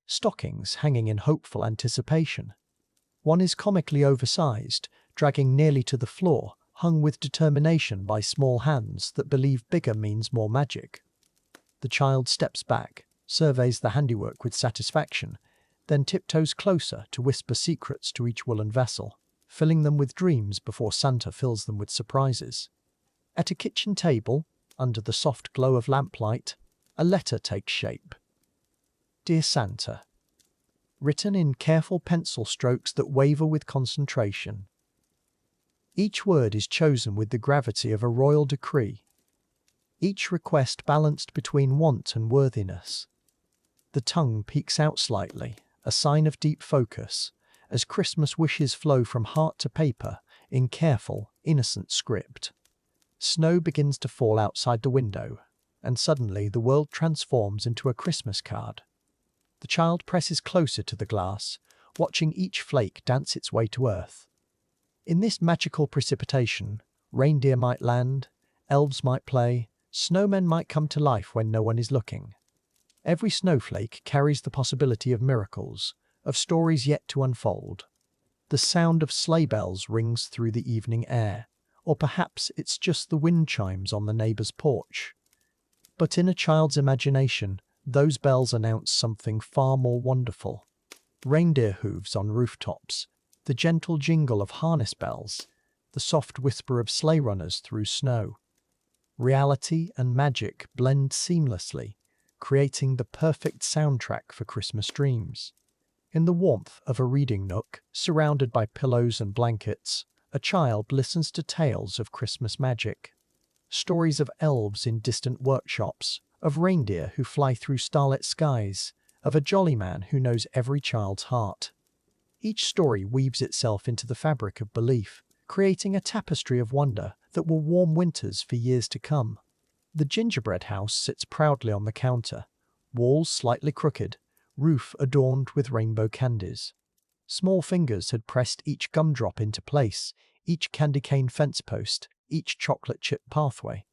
stockings hanging in hopeful anticipation. One is comically oversized, dragging nearly to the floor, hung with determination by small hands that believe bigger means more magic. The child steps back, surveys the handiwork with satisfaction, then tiptoes closer to whisper secrets to each woolen vessel, filling them with dreams before Santa fills them with surprises. At a kitchen table, under the soft glow of lamplight, a letter takes shape. Dear Santa. Written in careful pencil strokes that waver with concentration. Each word is chosen with the gravity of a royal decree. Each request balanced between want and worthiness. The tongue peeks out slightly, a sign of deep focus, as Christmas wishes flow from heart to paper in careful, innocent script. Snow begins to fall outside the window, and suddenly the world transforms into a Christmas card. The child presses closer to the glass, watching each flake dance its way to earth. In this magical precipitation, reindeer might land, elves might play, snowmen might come to life when no one is looking. Every snowflake carries the possibility of miracles, of stories yet to unfold. The sound of sleigh bells rings through the evening air, or perhaps it's just the wind chimes on the neighbor's porch. But in a child's imagination, those bells announce something far more wonderful. Reindeer hooves on rooftops, the gentle jingle of harness bells, the soft whisper of sleigh runners through snow. Reality and magic blend seamlessly, creating the perfect soundtrack for Christmas dreams. In the warmth of a reading nook, surrounded by pillows and blankets, a child listens to tales of Christmas magic. Stories of elves in distant workshops, of reindeer who fly through starlit skies, of a jolly man who knows every child's heart. Each story weaves itself into the fabric of belief, creating a tapestry of wonder that will warm winters for years to come. The gingerbread house sits proudly on the counter, walls slightly crooked, roof adorned with rainbow candies. Small fingers had pressed each gumdrop into place, each candy cane fence post, each chocolate chip pathway.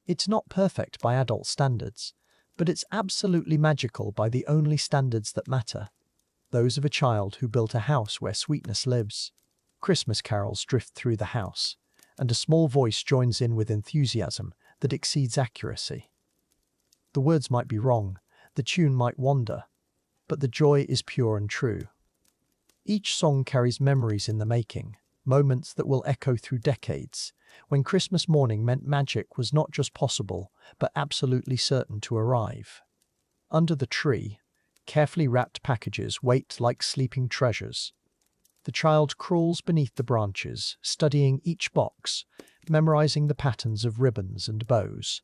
It's not perfect by adult standards, but it's absolutely magical by the only standards that matter, those of a child who built a house where sweetness lives. Christmas carols drift through the house, and a small voice joins in with enthusiasm that exceeds accuracy. The words might be wrong, the tune might wander, but the joy is pure and true. Each song carries memories in the making, moments that will echo through decades, when Christmas morning meant magic was not just possible, but absolutely certain to arrive. Under the tree, carefully wrapped packages wait like sleeping treasures. The child crawls beneath the branches, studying each box, memorizing the patterns of ribbons and bows.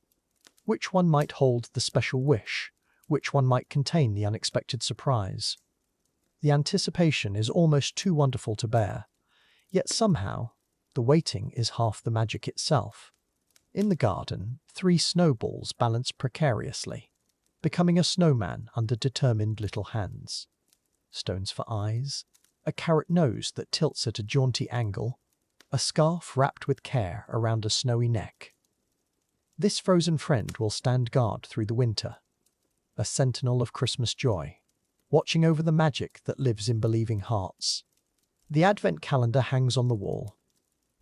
Which one might hold the special wish? Which one might contain the unexpected surprise? The anticipation is almost too wonderful to bear, yet somehow, the waiting is half the magic itself. In the garden, 3 snowballs balance precariously, becoming a snowman under determined little hands. Stones for eyes, a carrot nose that tilts at a jaunty angle, a scarf wrapped with care around a snowy neck. This frozen friend will stand guard through the winter, a sentinel of Christmas joy, watching over the magic that lives in believing hearts. The Advent calendar hangs on the wall,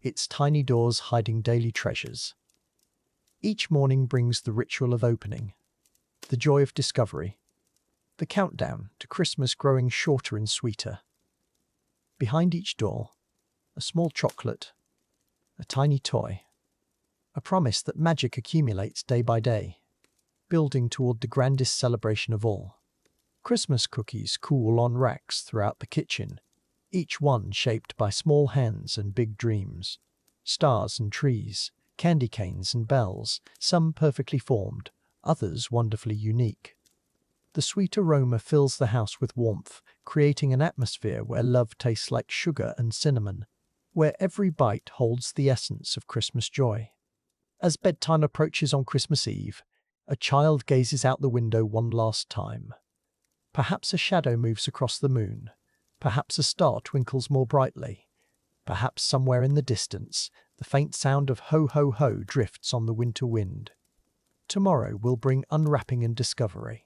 its tiny doors hiding daily treasures. Each morning brings the ritual of opening, the joy of discovery, the countdown to Christmas growing shorter and sweeter. Behind each door, a small chocolate, a tiny toy, a promise that magic accumulates day by day, building toward the grandest celebration of all. Christmas cookies cool on racks throughout the kitchen, each one shaped by small hands and big dreams. Stars and trees, candy canes and bells, some perfectly formed, others wonderfully unique. The sweet aroma fills the house with warmth, creating an atmosphere where love tastes like sugar and cinnamon, where every bite holds the essence of Christmas joy. As bedtime approaches on Christmas Eve, a child gazes out the window one last time. Perhaps a shadow moves across the moon. Perhaps a star twinkles more brightly. Perhaps somewhere in the distance, the faint sound of ho ho ho drifts on the winter wind. Tomorrow will bring unwrapping and discovery.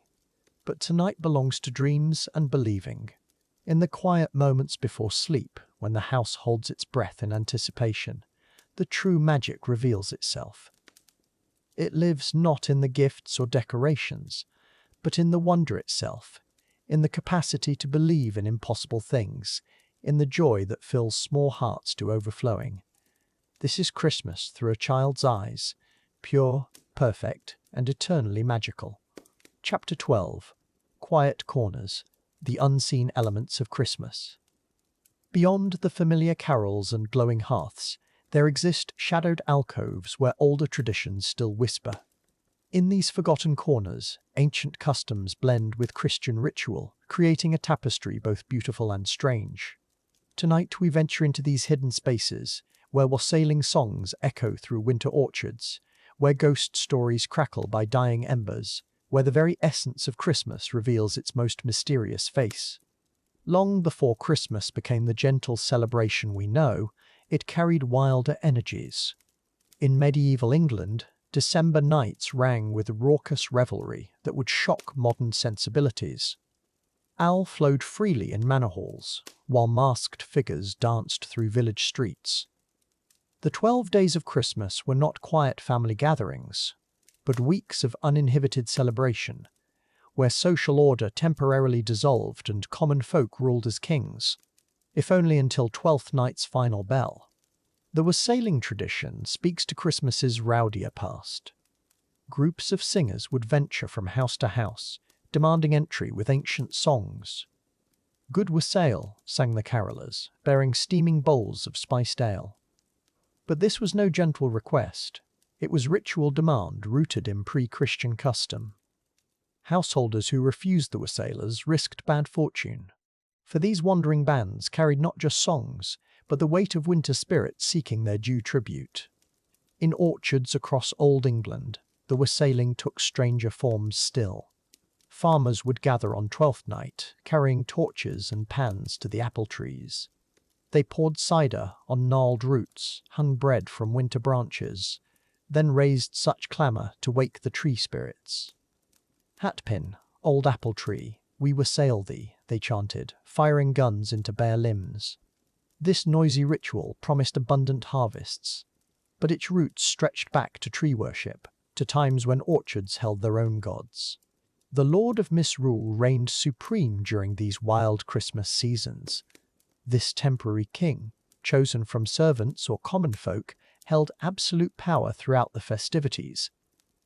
But tonight belongs to dreams and believing. In the quiet moments before sleep, when the house holds its breath in anticipation, the true magic reveals itself. It lives not in the gifts or decorations, but in the wonder itself, in the capacity to believe in impossible things, in the joy that fills small hearts to overflowing. This is Christmas through a child's eyes, pure, perfect, and eternally magical. Chapter 12. Quiet Corners, the Unseen Elements of Christmas. Beyond the familiar carols and glowing hearths, there exist shadowed alcoves where older traditions still whisper. In these forgotten corners, ancient customs blend with Christian ritual, creating a tapestry both beautiful and strange. Tonight we venture into these hidden spaces, where wassailing songs echo through winter orchards, where ghost stories crackle by dying embers, where the very essence of Christmas reveals its most mysterious face. Long before Christmas became the gentle celebration we know, it carried wilder energies. In medieval England, December nights rang with raucous revelry that would shock modern sensibilities. Ale flowed freely in manor halls, while masked figures danced through village streets. The 12 days of Christmas were not quiet family gatherings, but weeks of uninhibited celebration, where social order temporarily dissolved and common folk ruled as kings, if only until Twelfth Night's final bell. The wassailing tradition speaks to Christmas's rowdier past. Groups of singers would venture from house to house, demanding entry with ancient songs. "Good wassail," sang the carolers, bearing steaming bowls of spiced ale. But this was no gentle request. It was ritual demand rooted in pre-Christian custom. Householders who refused the wassailers risked bad fortune. For these wandering bands carried not just songs, but the weight of winter spirits seeking their due tribute. In orchards across Old England, the wassailing took stranger forms still. Farmers would gather on Twelfth Night, carrying torches and pans to the apple trees. They poured cider on gnarled roots, hung bread from winter branches, then raised such clamour to wake the tree spirits. "Hatpin, old apple tree, we wassail thee," they chanted, firing guns into bare limbs. This noisy ritual promised abundant harvests, but its roots stretched back to tree worship, to times when orchards held their own gods. The Lord of Misrule reigned supreme during these wild Christmas seasons. This temporary king, chosen from servants or common folk, held absolute power throughout the festivities.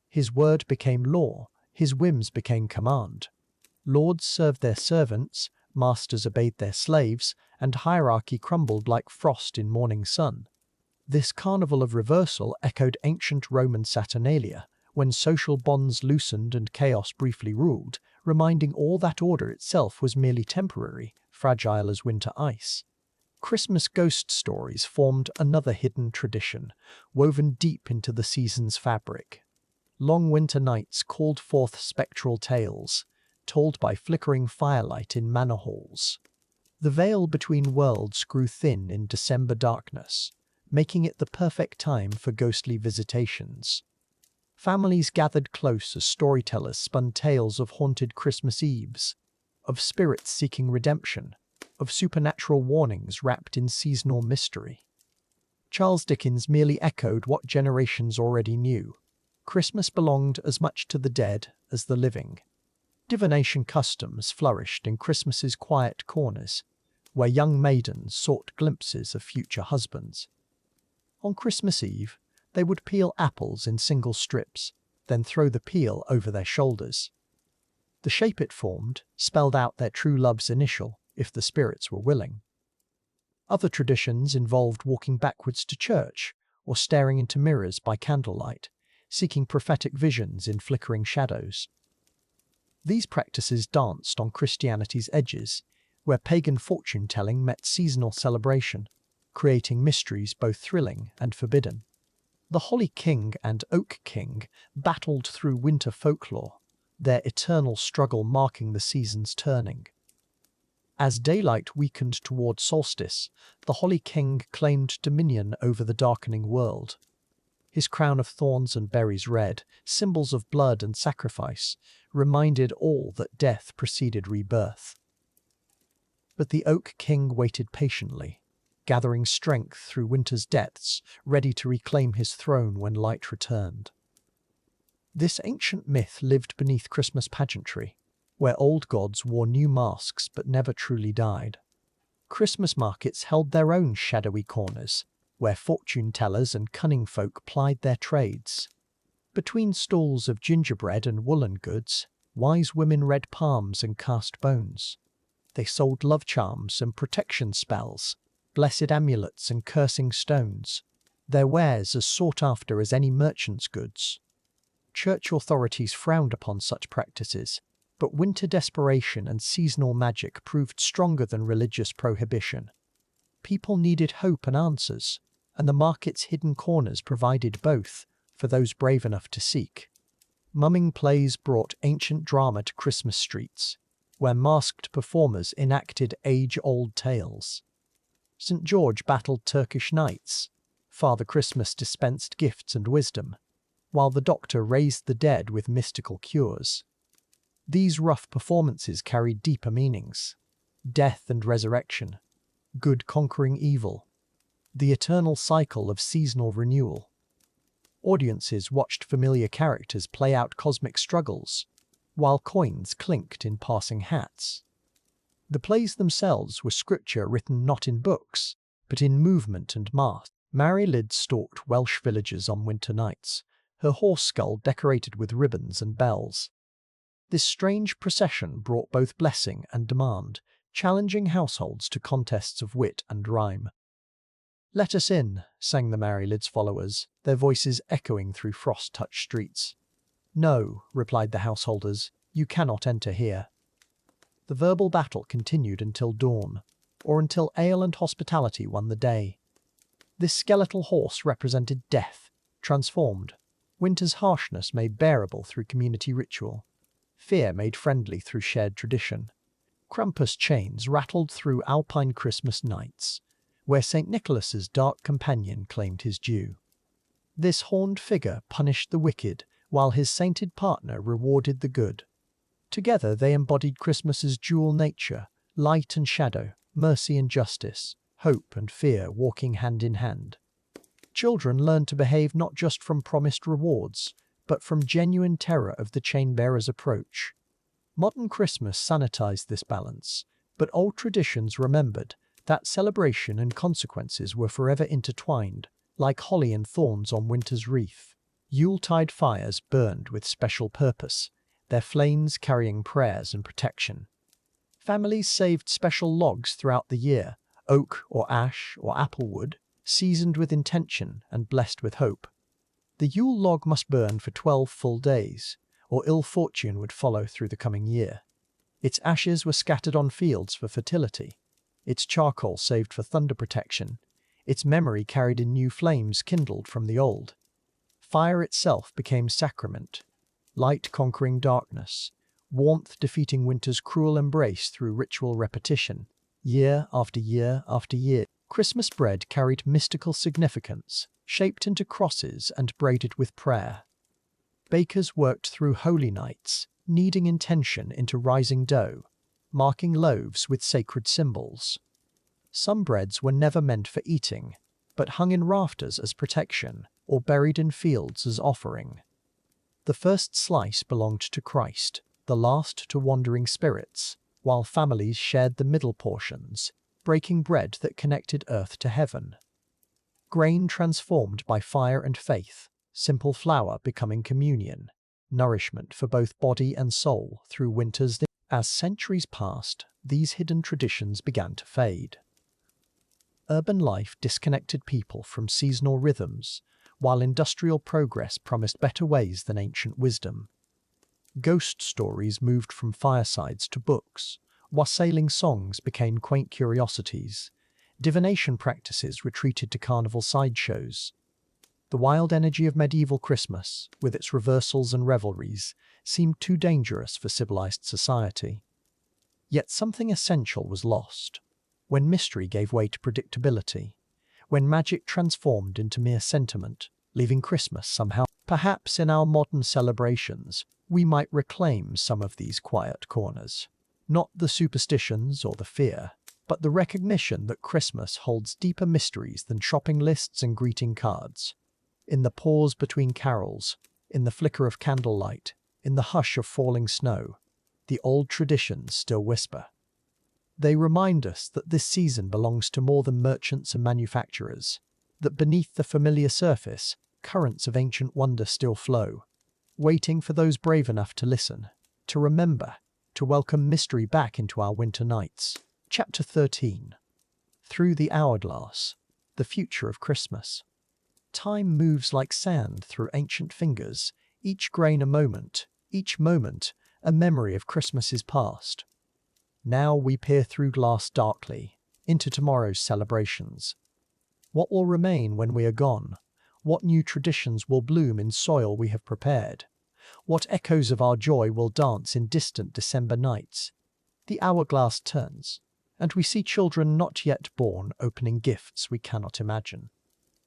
His word became law, his whims became command. Lords served their servants, masters obeyed their slaves, and hierarchy crumbled like frost in morning sun. This carnival of reversal echoed ancient Roman Saturnalia, when social bonds loosened and chaos briefly ruled, reminding all that order itself was merely temporary, fragile as winter ice. Christmas ghost stories formed another hidden tradition, woven deep into the season's fabric. Long winter nights called forth spectral tales, told by flickering firelight in manor halls. The veil between worlds grew thin in December darkness, making it the perfect time for ghostly visitations. Families gathered close as storytellers spun tales of haunted Christmas Eves, of spirits seeking redemption, of supernatural warnings wrapped in seasonal mystery. Charles Dickens merely echoed what generations already knew. Christmas belonged as much to the dead as the living. Divination customs flourished in Christmas's quiet corners, where young maidens sought glimpses of future husbands. On Christmas Eve, they would peel apples in single strips, then throw the peel over their shoulders. The shape it formed spelled out their true love's initial, if the spirits were willing. Other traditions involved walking backwards to church or staring into mirrors by candlelight, seeking prophetic visions in flickering shadows. These practices danced on Christianity's edges, where pagan fortune-telling met seasonal celebration, creating mysteries both thrilling and forbidden. The Holly King and Oak King battled through winter folklore, their eternal struggle marking the season's turning. As daylight weakened toward solstice, the Holly King claimed dominion over the darkening world. His crown of thorns and berries red, symbols of blood and sacrifice, reminded all that death preceded rebirth. But the Oak King waited patiently, gathering strength through winter's depths, ready to reclaim his throne when light returned. This ancient myth lived beneath Christmas pageantry, where old gods wore new masks but never truly died. Christmas markets held their own shadowy corners, where fortune-tellers and cunning folk plied their trades. Between stalls of gingerbread and woolen goods, wise women read palms and cast bones. They sold love charms and protection spells, blessed amulets and cursing stones, their wares as sought after as any merchant's goods. Church authorities frowned upon such practices, but winter desperation and seasonal magic proved stronger than religious prohibition. People needed hope and answers, and the market's hidden corners provided both for those brave enough to seek. Mumming plays brought ancient drama to Christmas streets, where masked performers enacted age-old tales. St. George battled Turkish knights, Father Christmas dispensed gifts and wisdom, while the doctor raised the dead with mystical cures. These rough performances carried deeper meanings: death and resurrection, good conquering evil, the eternal cycle of seasonal renewal. Audiences watched familiar characters play out cosmic struggles, while coins clinked in passing hats. The plays themselves were scripture written not in books, but in movement and mask. Mary Lyd stalked Welsh villages on winter nights, her horse skull decorated with ribbons and bells. This strange procession brought both blessing and demand, challenging households to contests of wit and rhyme. "Let us in," sang the Mary Lyd's followers, their voices echoing through frost-touched streets. "No," replied the householders, "you cannot enter here." The verbal battle continued until dawn, or until ale and hospitality won the day. This skeletal horse represented death, transformed, winter's harshness made bearable through community ritual, fear made friendly through shared tradition. Krampus chains rattled through alpine Christmas nights, where St. Nicholas's dark companion claimed his due. This horned figure punished the wicked, while his sainted partner rewarded the good. Together they embodied Christmas's dual nature: light and shadow, mercy and justice, hope and fear walking hand in hand. Children learn to behave not just from promised rewards, but from genuine terror of the chain-bearer's approach. Modern Christmas sanitized this balance, but old traditions remembered that celebration and consequences were forever intertwined, like holly and thorns on winter's wreath. Yuletide fires burned with special purpose, their flames carrying prayers and protection. Families saved special logs throughout the year, oak or ash or apple wood, seasoned with intention and blessed with hope. The Yule log must burn for 12 full days, or ill fortune would follow through the coming year. Its ashes were scattered on fields for fertility, its charcoal saved for thunder protection, its memory carried in new flames kindled from the old. Fire itself became sacrament, light conquering darkness, warmth defeating winter's cruel embrace through ritual repetition. Year after year after year, Christmas bread carried mystical significance, shaped into crosses and braided with prayer. Bakers worked through holy nights, kneading intention into rising dough, marking loaves with sacred symbols. Some breads were never meant for eating, but hung in rafters as protection, or buried in fields as offering. The first slice belonged to Christ, the last to wandering spirits, while families shared the middle portions, breaking bread that connected earth to heaven. Grain transformed by fire and faith, simple flour becoming communion, nourishment for both body and soul through winter's day. As centuries passed, these hidden traditions began to fade. Urban life disconnected people from seasonal rhythms, while industrial progress promised better ways than ancient wisdom. Ghost stories moved from firesides to books, wassailing songs became quaint curiosities, divination practices retreated to carnival sideshows. The wild energy of medieval Christmas, with its reversals and revelries, seemed too dangerous for civilized society. Yet something essential was lost. When mystery gave way to predictability, when magic transformed into mere sentiment, leaving Christmas somehow. Perhaps in our modern celebrations, we might reclaim some of these quiet corners. Not the superstitions or the fear, but the recognition that Christmas holds deeper mysteries than shopping lists and greeting cards. In the pause between carols, in the flicker of candlelight, in the hush of falling snow, the old traditions still whisper. They remind us that this season belongs to more than merchants and manufacturers, that beneath the familiar surface, currents of ancient wonder still flow, waiting for those brave enough to listen, to remember, to welcome mystery back into our winter nights. Chapter 13. Through the Hourglass, the Future of Christmas. Time moves like sand through ancient fingers, each grain a moment, each moment a memory of Christmas's past. Now we peer through glass darkly, into tomorrow's celebrations. What will remain when we are gone? What new traditions will bloom in soil we have prepared? What echoes of our joy will dance in distant December nights? The hourglass turns, and we see children not yet born opening gifts we cannot imagine.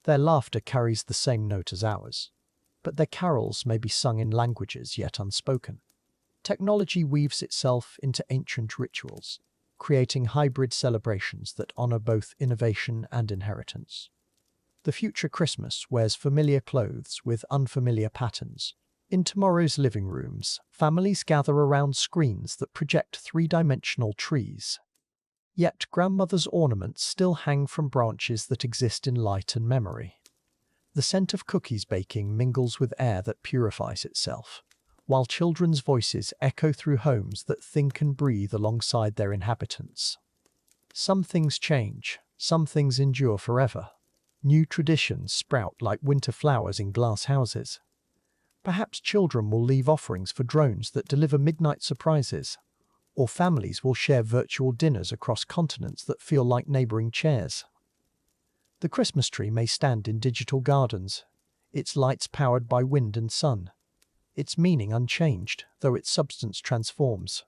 Their laughter carries the same note as ours, but their carols may be sung in languages yet unspoken. Technology weaves itself into ancient rituals, creating hybrid celebrations that honor both innovation and inheritance. The future Christmas wears familiar clothes with unfamiliar patterns. In tomorrow's living rooms, families gather around screens that project three-dimensional trees. Yet grandmother's ornaments still hang from branches that exist in light and memory. The scent of cookies baking mingles with air that purifies itself, while children's voices echo through homes that think and breathe alongside their inhabitants. Some things change, some things endure forever. New traditions sprout like winter flowers in glass houses. Perhaps children will leave offerings for drones that deliver midnight surprises, or families will share virtual dinners across continents that feel like neighboring chairs. The Christmas tree may stand in digital gardens, its lights powered by wind and sun, its meaning unchanged, though its substance transforms.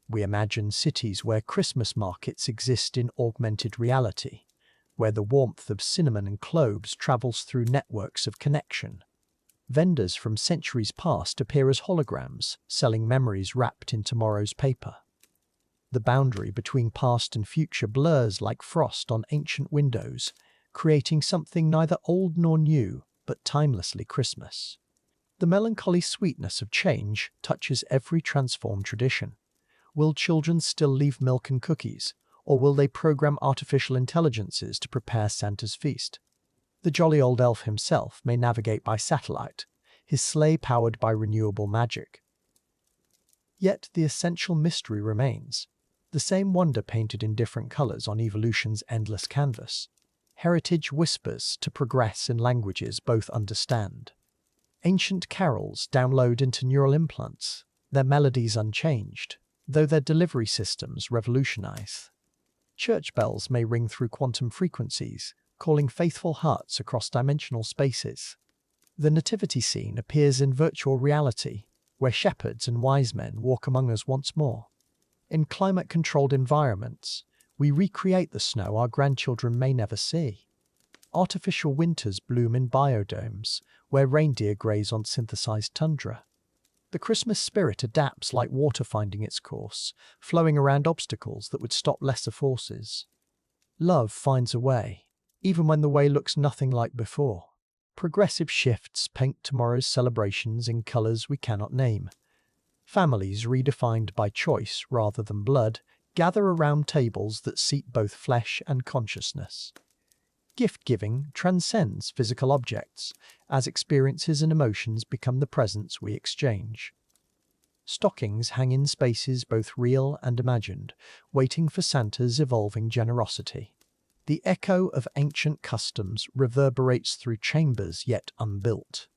We imagine cities where Christmas markets exist in augmented reality, where the warmth of cinnamon and cloves travels through networks of connection. Vendors from centuries past appear as holograms, selling memories wrapped in tomorrow's paper. The boundary between past and future blurs like frost on ancient windows, creating something neither old nor new, but timelessly Christmas. The melancholy sweetness of change touches every transformed tradition. Will children still leave milk and cookies, or will they program artificial intelligences to prepare Santa's feast? The jolly old elf himself may navigate by satellite, his sleigh powered by renewable magic. Yet the essential mystery remains, the same wonder painted in different colors on evolution's endless canvas. Heritage whispers to progress in languages both understand. Ancient carols download into neural implants, their melodies unchanged, though their delivery systems revolutionize. Church bells may ring through quantum frequencies, calling faithful hearts across dimensional spaces. The nativity scene appears in virtual reality, where shepherds and wise men walk among us once more. In climate-controlled environments, we recreate the snow our grandchildren may never see. Artificial winters bloom in biodomes, where reindeer graze on synthesized tundra. The Christmas spirit adapts like water finding its course, flowing around obstacles that would stop lesser forces. Love finds a way, even when the way looks nothing like before. Progressive shifts paint tomorrow's celebrations in colors we cannot name. Families redefined by choice rather than blood gather around tables that seat both flesh and consciousness. Gift-giving transcends physical objects, as experiences and emotions become the presents we exchange. Stockings hang in spaces both real and imagined, waiting for Santa's evolving generosity. The echo of ancient customs reverberates through chambers yet unbuilt.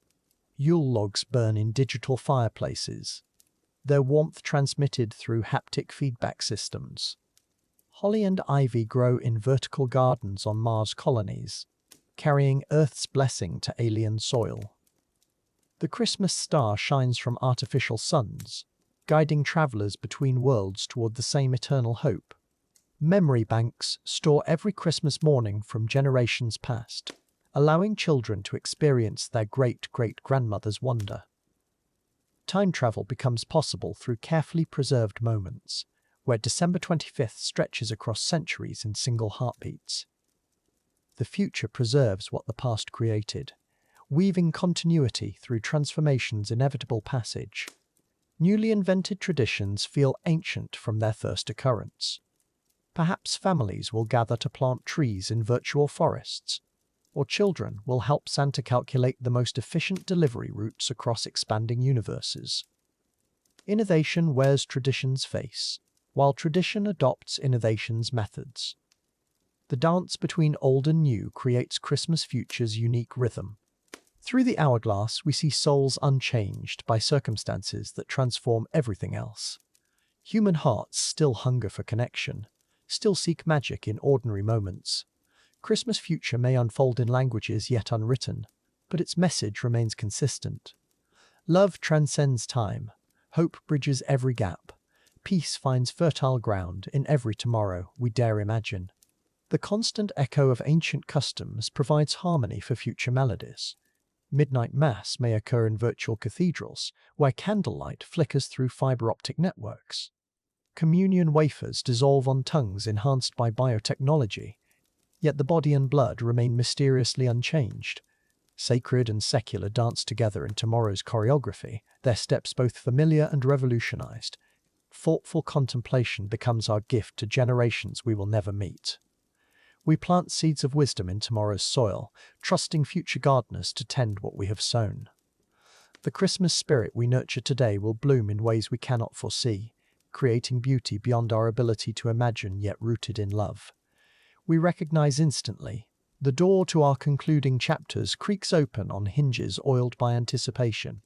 Yule logs burn in digital fireplaces, their warmth transmitted through haptic feedback systems. Holly and ivy grow in vertical gardens on Mars colonies, carrying Earth's blessing to alien soil. The Christmas star shines from artificial suns, guiding travelers between worlds toward the same eternal hope. Memory banks store every Christmas morning from generations past, allowing children to experience their great-great-grandmother's wonder. Time travel becomes possible through carefully preserved moments, where December 25th stretches across centuries in single heartbeats. The future preserves what the past created, weaving continuity through transformation's inevitable passage. Newly invented traditions feel ancient from their first occurrence. Perhaps families will gather to plant trees in virtual forests, or children will help Santa calculate the most efficient delivery routes across expanding universes. Innovation wears tradition's face, while tradition adopts innovation's methods. The dance between old and new creates Christmas Future's unique rhythm. Through the hourglass, we see souls unchanged by circumstances that transform everything else. Human hearts still hunger for connection, still seek magic in ordinary moments. Christmas Future may unfold in languages yet unwritten, but its message remains consistent. Love transcends time, hope bridges every gap, peace finds fertile ground in every tomorrow we dare imagine. The constant echo of ancient customs provides harmony for future melodies. Midnight Mass may occur in virtual cathedrals, where candlelight flickers through fiber optic networks. Communion wafers dissolve on tongues enhanced by biotechnology, yet the body and blood remain mysteriously unchanged. Sacred and secular dance together in tomorrow's choreography, their steps both familiar and revolutionized. Thoughtful contemplation becomes our gift to generations we will never meet. We plant seeds of wisdom in tomorrow's soil, trusting future gardeners to tend what we have sown. The Christmas spirit we nurture today will bloom in ways we cannot foresee, creating beauty beyond our ability to imagine yet rooted in love. We recognize instantly. The door to our concluding chapters creaks open on hinges oiled by anticipation.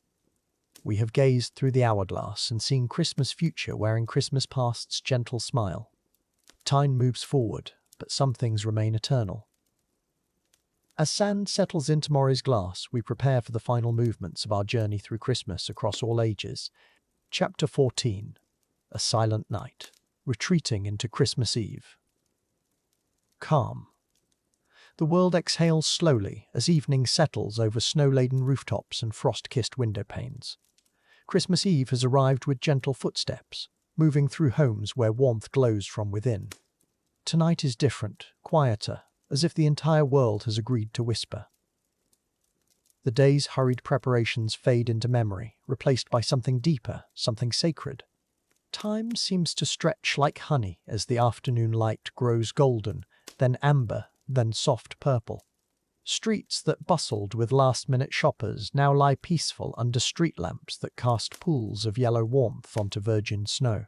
We have gazed through the hourglass and seen Christmas Future wearing Christmas Past's gentle smile. Time moves forward, but some things remain eternal. As sand settles into tomorrow's glass, we prepare for the final movements of our journey through Christmas across all ages. Chapter 14. A Silent Night. Retreating into Christmas Eve. Calm. The world exhales slowly as evening settles over snow-laden rooftops and frost-kissed window panes. Christmas Eve has arrived with gentle footsteps, moving through homes where warmth glows from within. Tonight is different, quieter, as if the entire world has agreed to whisper. The day's hurried preparations fade into memory, replaced by something deeper, something sacred. Time seems to stretch like honey as the afternoon light grows golden, then amber, then soft purple. Streets that bustled with last-minute shoppers now lie peaceful under street lamps that cast pools of yellow warmth onto virgin snow.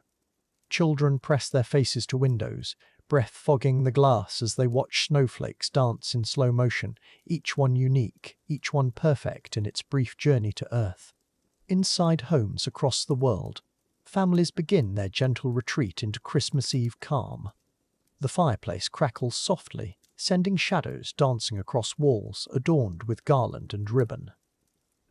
Children press their faces to windows, breath fogging the glass as they watch snowflakes dance in slow motion, each one unique, each one perfect in its brief journey to Earth. Inside homes across the world, families begin their gentle retreat into Christmas Eve calm. The fireplace crackles softly, sending shadows dancing across walls adorned with garland and ribbon.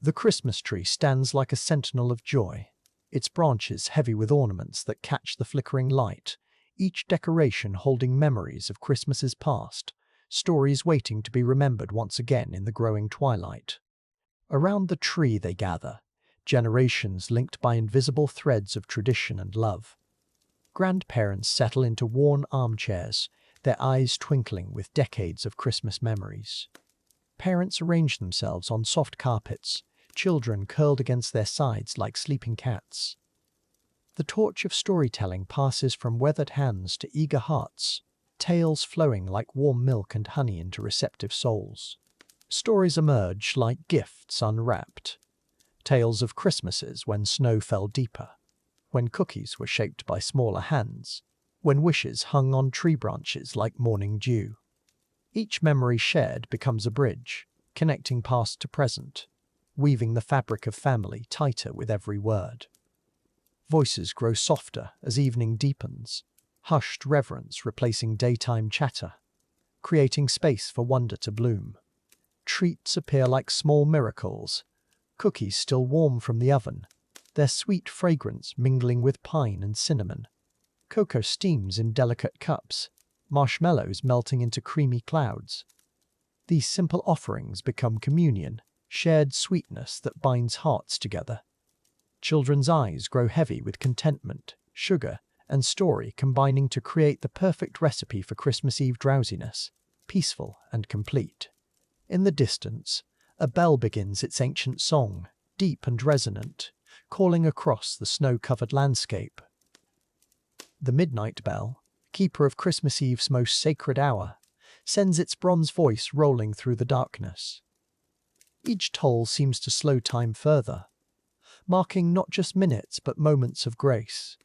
The Christmas tree stands like a sentinel of joy, its branches heavy with ornaments that catch the flickering light, each decoration holding memories of Christmases past, stories waiting to be remembered once again in the growing twilight. Around the tree they gather, generations linked by invisible threads of tradition and love. Grandparents settle into worn armchairs, their eyes twinkling with decades of Christmas memories. Parents arrange themselves on soft carpets, children curled against their sides like sleeping cats. The torch of storytelling passes from weathered hands to eager hearts, tales flowing like warm milk and honey into receptive souls. Stories emerge like gifts unwrapped. Tales of Christmases when snow fell deeper, when cookies were shaped by smaller hands, when wishes hung on tree branches like morning dew. Each memory shared becomes a bridge, connecting past to present, weaving the fabric of family tighter with every word. Voices grow softer as evening deepens, hushed reverence replacing daytime chatter, creating space for wonder to bloom. Treats appear like small miracles, cookies still warm from the oven, their sweet fragrance mingling with pine and cinnamon. Cocoa steams in delicate cups, marshmallows melting into creamy clouds. These simple offerings become communion, shared sweetness that binds hearts together. Children's eyes grow heavy with contentment, sugar, and story combining to create the perfect recipe for Christmas Eve drowsiness, peaceful and complete. In the distance, a bell begins its ancient song, deep and resonant, calling across the snow-covered landscape. The midnight bell, keeper of Christmas Eve's most sacred hour, sends its bronze voice rolling through the darkness. Each toll seems to slow time further, marking not just minutes but moments of grace.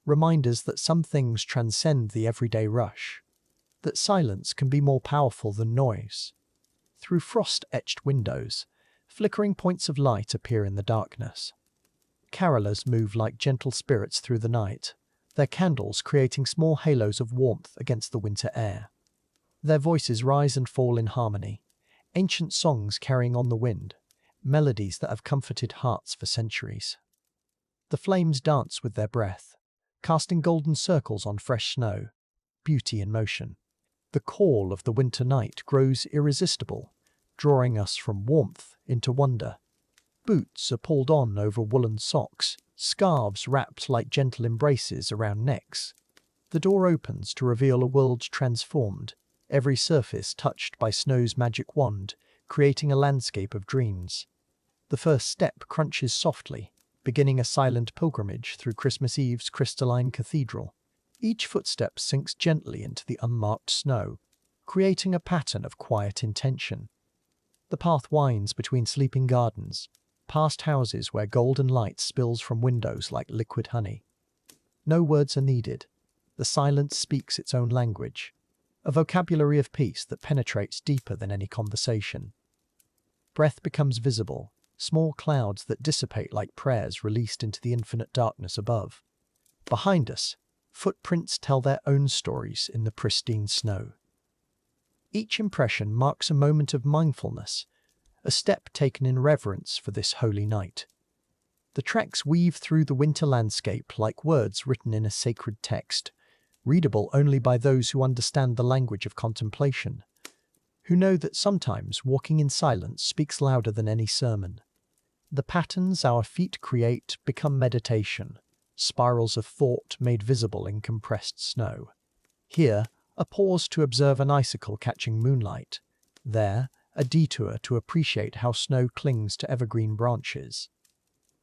Reminders that some things transcend the everyday rush, that silence can be more powerful than noise. Through frost-etched windows, flickering points of light appear in the darkness. Carolers move like gentle spirits through the night, their candles creating small halos of warmth against the winter air. Their voices rise and fall in harmony, ancient songs carrying on the wind, melodies that have comforted hearts for centuries. The flames dance with their breath, casting golden circles on fresh snow, beauty in motion. The call of the winter night grows irresistible, drawing us from warmth into wonder. Boots are pulled on over woolen socks, scarves wrapped like gentle embraces around necks. The door opens to reveal a world transformed, every surface touched by snow's magic wand, creating a landscape of dreams. The first step crunches softly, beginning a silent pilgrimage through Christmas Eve's crystalline cathedral. Each footstep sinks gently into the unmarked snow, creating a pattern of quiet intention. The path winds between sleeping gardens, past houses where golden light spills from windows like liquid honey. No words are needed. The silence speaks its own language, a vocabulary of peace that penetrates deeper than any conversation. Breath becomes visible, small clouds that dissipate like prayers released into the infinite darkness above. Behind us, footprints tell their own stories in the pristine snow. Each impression marks a moment of mindfulness, a step taken in reverence for this holy night. The tracks weave through the winter landscape like words written in a sacred text, readable only by those who understand the language of contemplation, who know that sometimes walking in silence speaks louder than any sermon. The patterns our feet create become meditation, spirals of thought made visible in compressed snow. Here, a pause to observe an icicle catching moonlight. There, a detour to appreciate how snow clings to evergreen branches.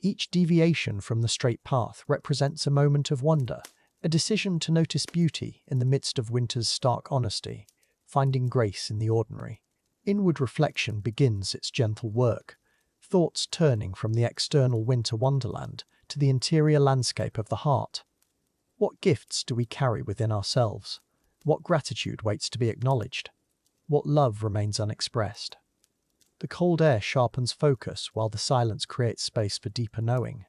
Each deviation from the straight path represents a moment of wonder, a decision to notice beauty in the midst of winter's stark honesty, finding grace in the ordinary. Inward reflection begins its gentle work, thoughts turning from the external winter wonderland to the interior landscape of the heart. What gifts do we carry within ourselves? What gratitude waits to be acknowledged? What love remains unexpressed? The cold air sharpens focus while the silence creates space for deeper knowing.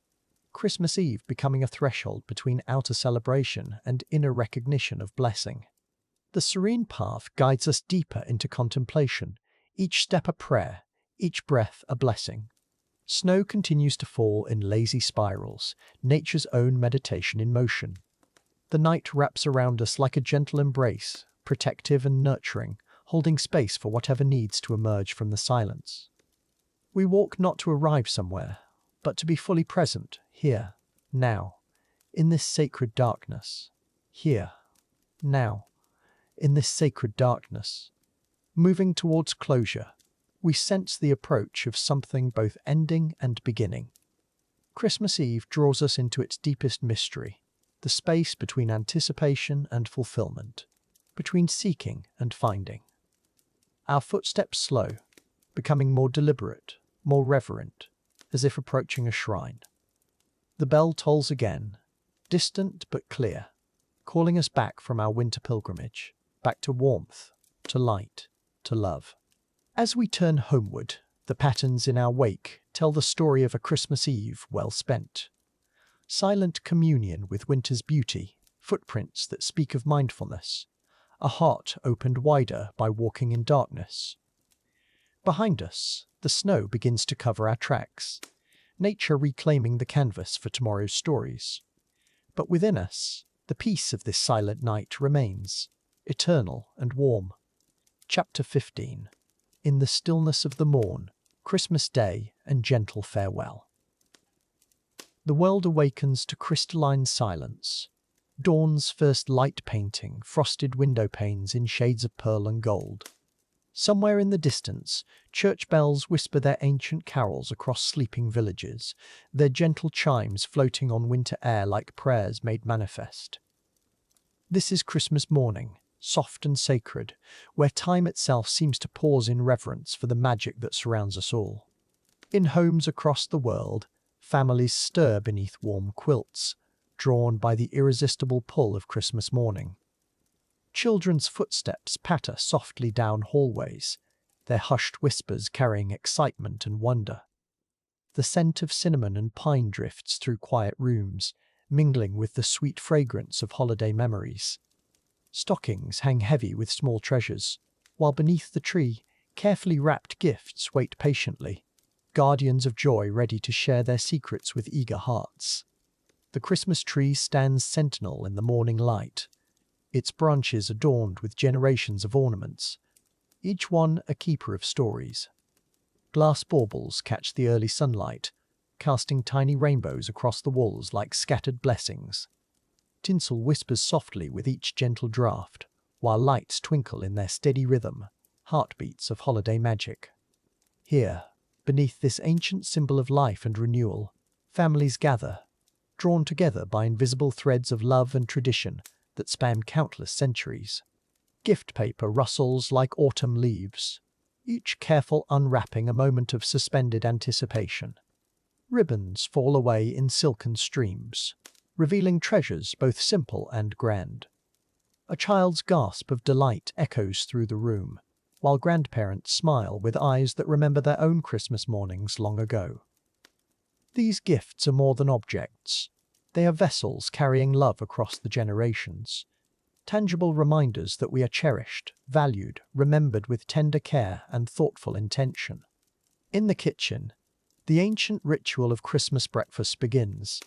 Christmas Eve becoming a threshold between outer celebration and inner recognition of blessing. The serene path guides us deeper into contemplation, each step a prayer, each breath a blessing. Snow continues to fall in lazy spirals, nature's own meditation in motion. The night wraps around us like a gentle embrace, protective and nurturing, holding space for whatever needs to emerge from the silence. We walk not to arrive somewhere, but to be fully present, here, now, in this sacred darkness. Here, now, in this sacred darkness. Moving towards closure, we sense the approach of something both ending and beginning. Christmas Eve draws us into its deepest mystery, the space between anticipation and fulfillment, between seeking and finding. Our footsteps slow, becoming more deliberate, more reverent, as if approaching a shrine. The bell tolls again, distant but clear, calling us back from our winter pilgrimage, back to warmth, to light, to love. As we turn homeward, the patterns in our wake tell the story of a Christmas Eve well spent. Silent communion with winter's beauty, footprints that speak of mindfulness, a heart opened wider by walking in darkness. Behind us, the snow begins to cover our tracks, nature reclaiming the canvas for tomorrow's stories. But within us, the peace of this silent night remains, eternal and warm. Chapter 15. In the stillness of the morn, Christmas Day and gentle farewell. The world awakens to crystalline silence. Dawn's first light painting frosted window panes in shades of pearl and gold. Somewhere in the distance, church bells whisper their ancient carols across sleeping villages, their gentle chimes floating on winter air like prayers made manifest. This is Christmas morning, soft and sacred, where time itself seems to pause in reverence for the magic that surrounds us all. In homes across the world, families stir beneath warm quilts, drawn by the irresistible pull of Christmas morning. Children's footsteps patter softly down hallways, their hushed whispers carrying excitement and wonder. The scent of cinnamon and pine drifts through quiet rooms, mingling with the sweet fragrance of holiday memories. Stockings hang heavy with small treasures, while beneath the tree, carefully wrapped gifts wait patiently, guardians of joy ready to share their secrets with eager hearts. The Christmas tree stands sentinel in the morning light, its branches adorned with generations of ornaments, each one a keeper of stories. Glass baubles catch the early sunlight, casting tiny rainbows across the walls like scattered blessings. Tinsel whispers softly with each gentle draught, while lights twinkle in their steady rhythm, heartbeats of holiday magic. Here, beneath this ancient symbol of life and renewal, families gather, drawn together by invisible threads of love and tradition that span countless centuries. Gift paper rustles like autumn leaves, each careful unwrapping a moment of suspended anticipation. Ribbons fall away in silken streams, revealing treasures both simple and grand. A child's gasp of delight echoes through the room, while grandparents smile with eyes that remember their own Christmas mornings long ago. These gifts are more than objects. They are vessels carrying love across the generations, tangible reminders that we are cherished, valued, remembered with tender care and thoughtful intention. In the kitchen, the ancient ritual of Christmas breakfast begins,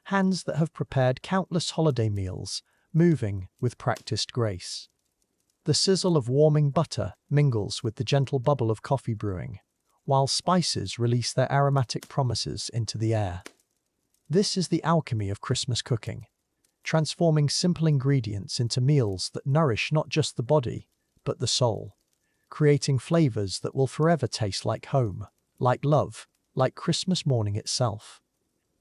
hands that have prepared countless holiday meals, moving with practiced grace. The sizzle of warming butter mingles with the gentle bubble of coffee brewing, while spices release their aromatic promises into the air. This is the alchemy of Christmas cooking, transforming simple ingredients into meals that nourish not just the body, but the soul, creating flavors that will forever taste like home, like love, like Christmas morning itself.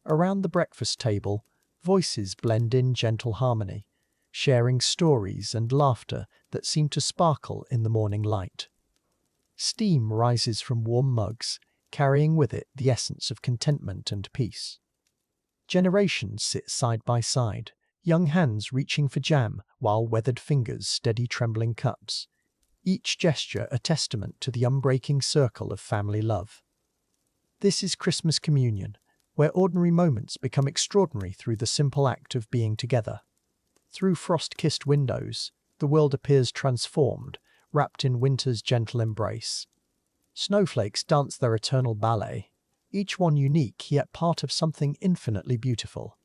Around the breakfast table, voices blend in gentle harmony, sharing stories and laughter that seem to sparkle in the morning light. Steam rises from warm mugs, carrying with it the essence of contentment and peace. Generations sit side by side, young hands reaching for jam while weathered fingers steady trembling cups, each gesture a testament to the unbreaking circle of family love. This is Christmas communion, where ordinary moments become extraordinary through the simple act of being together. Through frost-kissed windows, the world appears transformed, wrapped in winter's gentle embrace. Snowflakes dance their eternal ballet, each one unique yet part of something infinitely beautiful.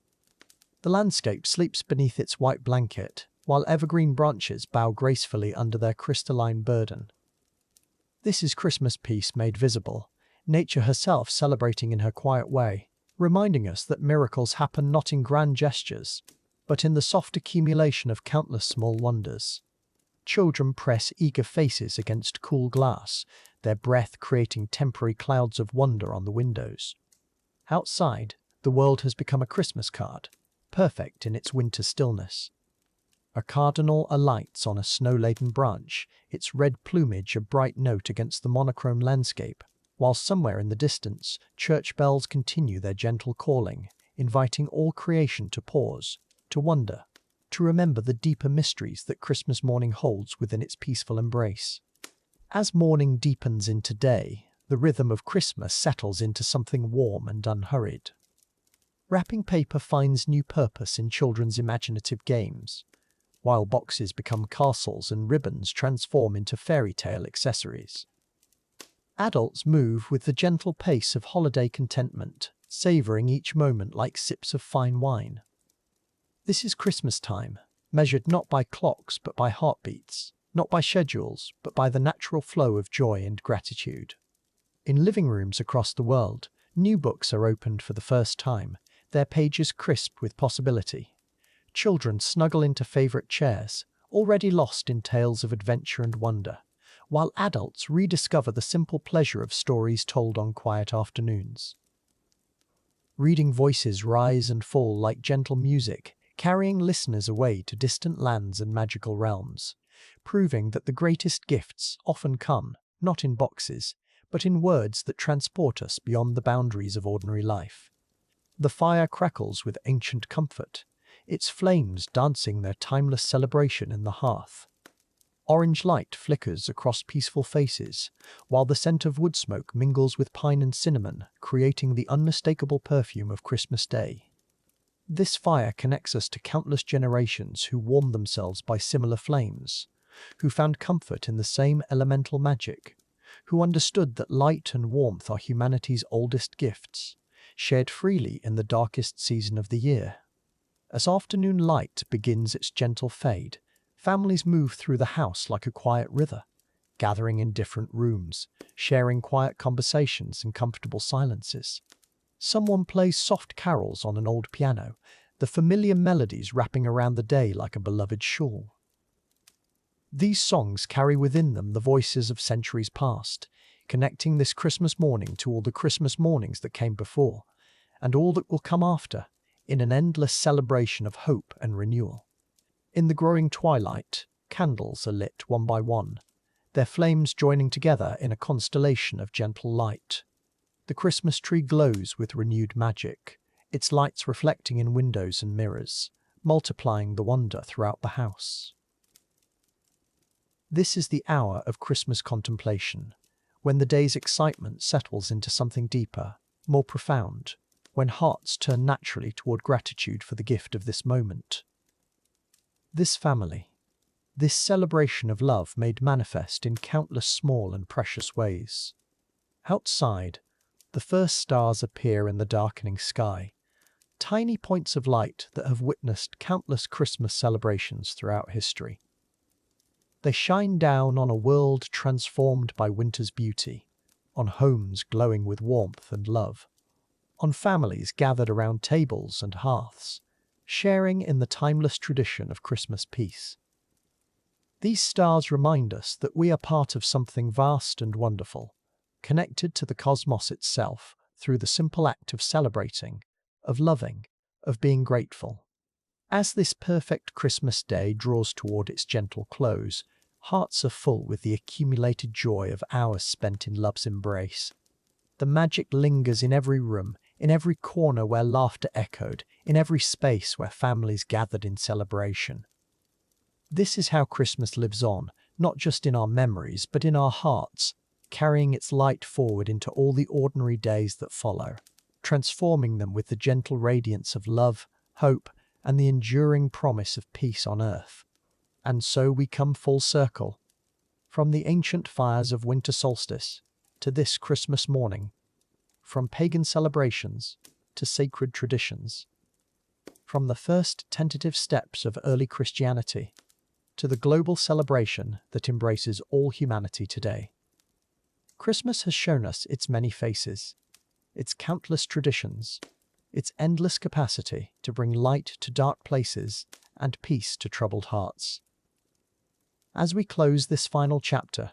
The landscape sleeps beneath its white blanket, while evergreen branches bow gracefully under their crystalline burden. This is Christmas peace made visible, nature herself celebrating in her quiet way, reminding us that miracles happen not in grand gestures, but in the soft accumulation of countless small wonders. Children press eager faces against cool glass, their breath creating temporary clouds of wonder on the windows. Outside, the world has become a Christmas card, perfect in its winter stillness. A cardinal alights on a snow-laden branch, its red plumage a bright note against the monochrome landscape, while somewhere in the distance, church bells continue their gentle calling, inviting all creation to pause, to wonder, to remember the deeper mysteries that Christmas morning holds within its peaceful embrace. As morning deepens into day, the rhythm of Christmas settles into something warm and unhurried. Wrapping paper finds new purpose in children's imaginative games, while boxes become castles and ribbons transform into fairy tale accessories. Adults move with the gentle pace of holiday contentment, savoring each moment like sips of fine wine. This is Christmas time, measured not by clocks but by heartbeats, not by schedules but by the natural flow of joy and gratitude. In living rooms across the world, new books are opened for the first time, their pages crisp with possibility. Children snuggle into favorite chairs, already lost in tales of adventure and wonder, while adults rediscover the simple pleasure of stories told on quiet afternoons. Reading voices rise and fall like gentle music, carrying listeners away to distant lands and magical realms, proving that the greatest gifts often come, not in boxes, but in words that transport us beyond the boundaries of ordinary life. The fire crackles with ancient comfort, its flames dancing their timeless celebration in the hearth. Orange light flickers across peaceful faces, while the scent of wood smoke mingles with pine and cinnamon, creating the unmistakable perfume of Christmas Day. This fire connects us to countless generations who warmed themselves by similar flames, who found comfort in the same elemental magic, who understood that light and warmth are humanity's oldest gifts, shared freely in the darkest season of the year. As afternoon light begins its gentle fade, families move through the house like a quiet river, gathering in different rooms, sharing quiet conversations and comfortable silences. Someone plays soft carols on an old piano, the familiar melodies wrapping around the day like a beloved shawl. These songs carry within them the voices of centuries past, connecting this Christmas morning to all the Christmas mornings that came before, and all that will come after, in an endless celebration of hope and renewal. In the growing twilight, candles are lit one by one, their flames joining together in a constellation of gentle light. The Christmas tree glows with renewed magic, its lights reflecting in windows and mirrors, multiplying the wonder throughout the house. This is the hour of Christmas contemplation, when the day's excitement settles into something deeper, more profound, when hearts turn naturally toward gratitude for the gift of this moment. This family, this celebration of love made manifest in countless small and precious ways. Outside, the first stars appear in the darkening sky, tiny points of light that have witnessed countless Christmas celebrations throughout history. They shine down on a world transformed by winter's beauty, on homes glowing with warmth and love. on families gathered around tables and hearths, sharing in the timeless tradition of Christmas peace. These stars remind us that we are part of something vast and wonderful, connected to the cosmos itself through the simple act of celebrating, of loving, of being grateful. As this perfect Christmas day draws toward its gentle close, hearts are full with the accumulated joy of hours spent in love's embrace. The magic lingers in every room, in every corner where laughter echoed, in every space where families gathered in celebration. This is how Christmas lives on, not just in our memories, but in our hearts, carrying its light forward into all the ordinary days that follow, transforming them with the gentle radiance of love, hope, and the enduring promise of peace on earth. And so we come full circle, from the ancient fires of winter solstice to this Christmas morning, from pagan celebrations to sacred traditions, from the first tentative steps of early Christianity to the global celebration that embraces all humanity today. Christmas has shown us its many faces, its countless traditions, its endless capacity to bring light to dark places and peace to troubled hearts. As we close this final chapter,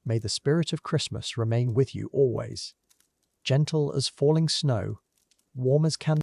may the spirit of Christmas remain with you always, gentle as falling snow, warm as candles,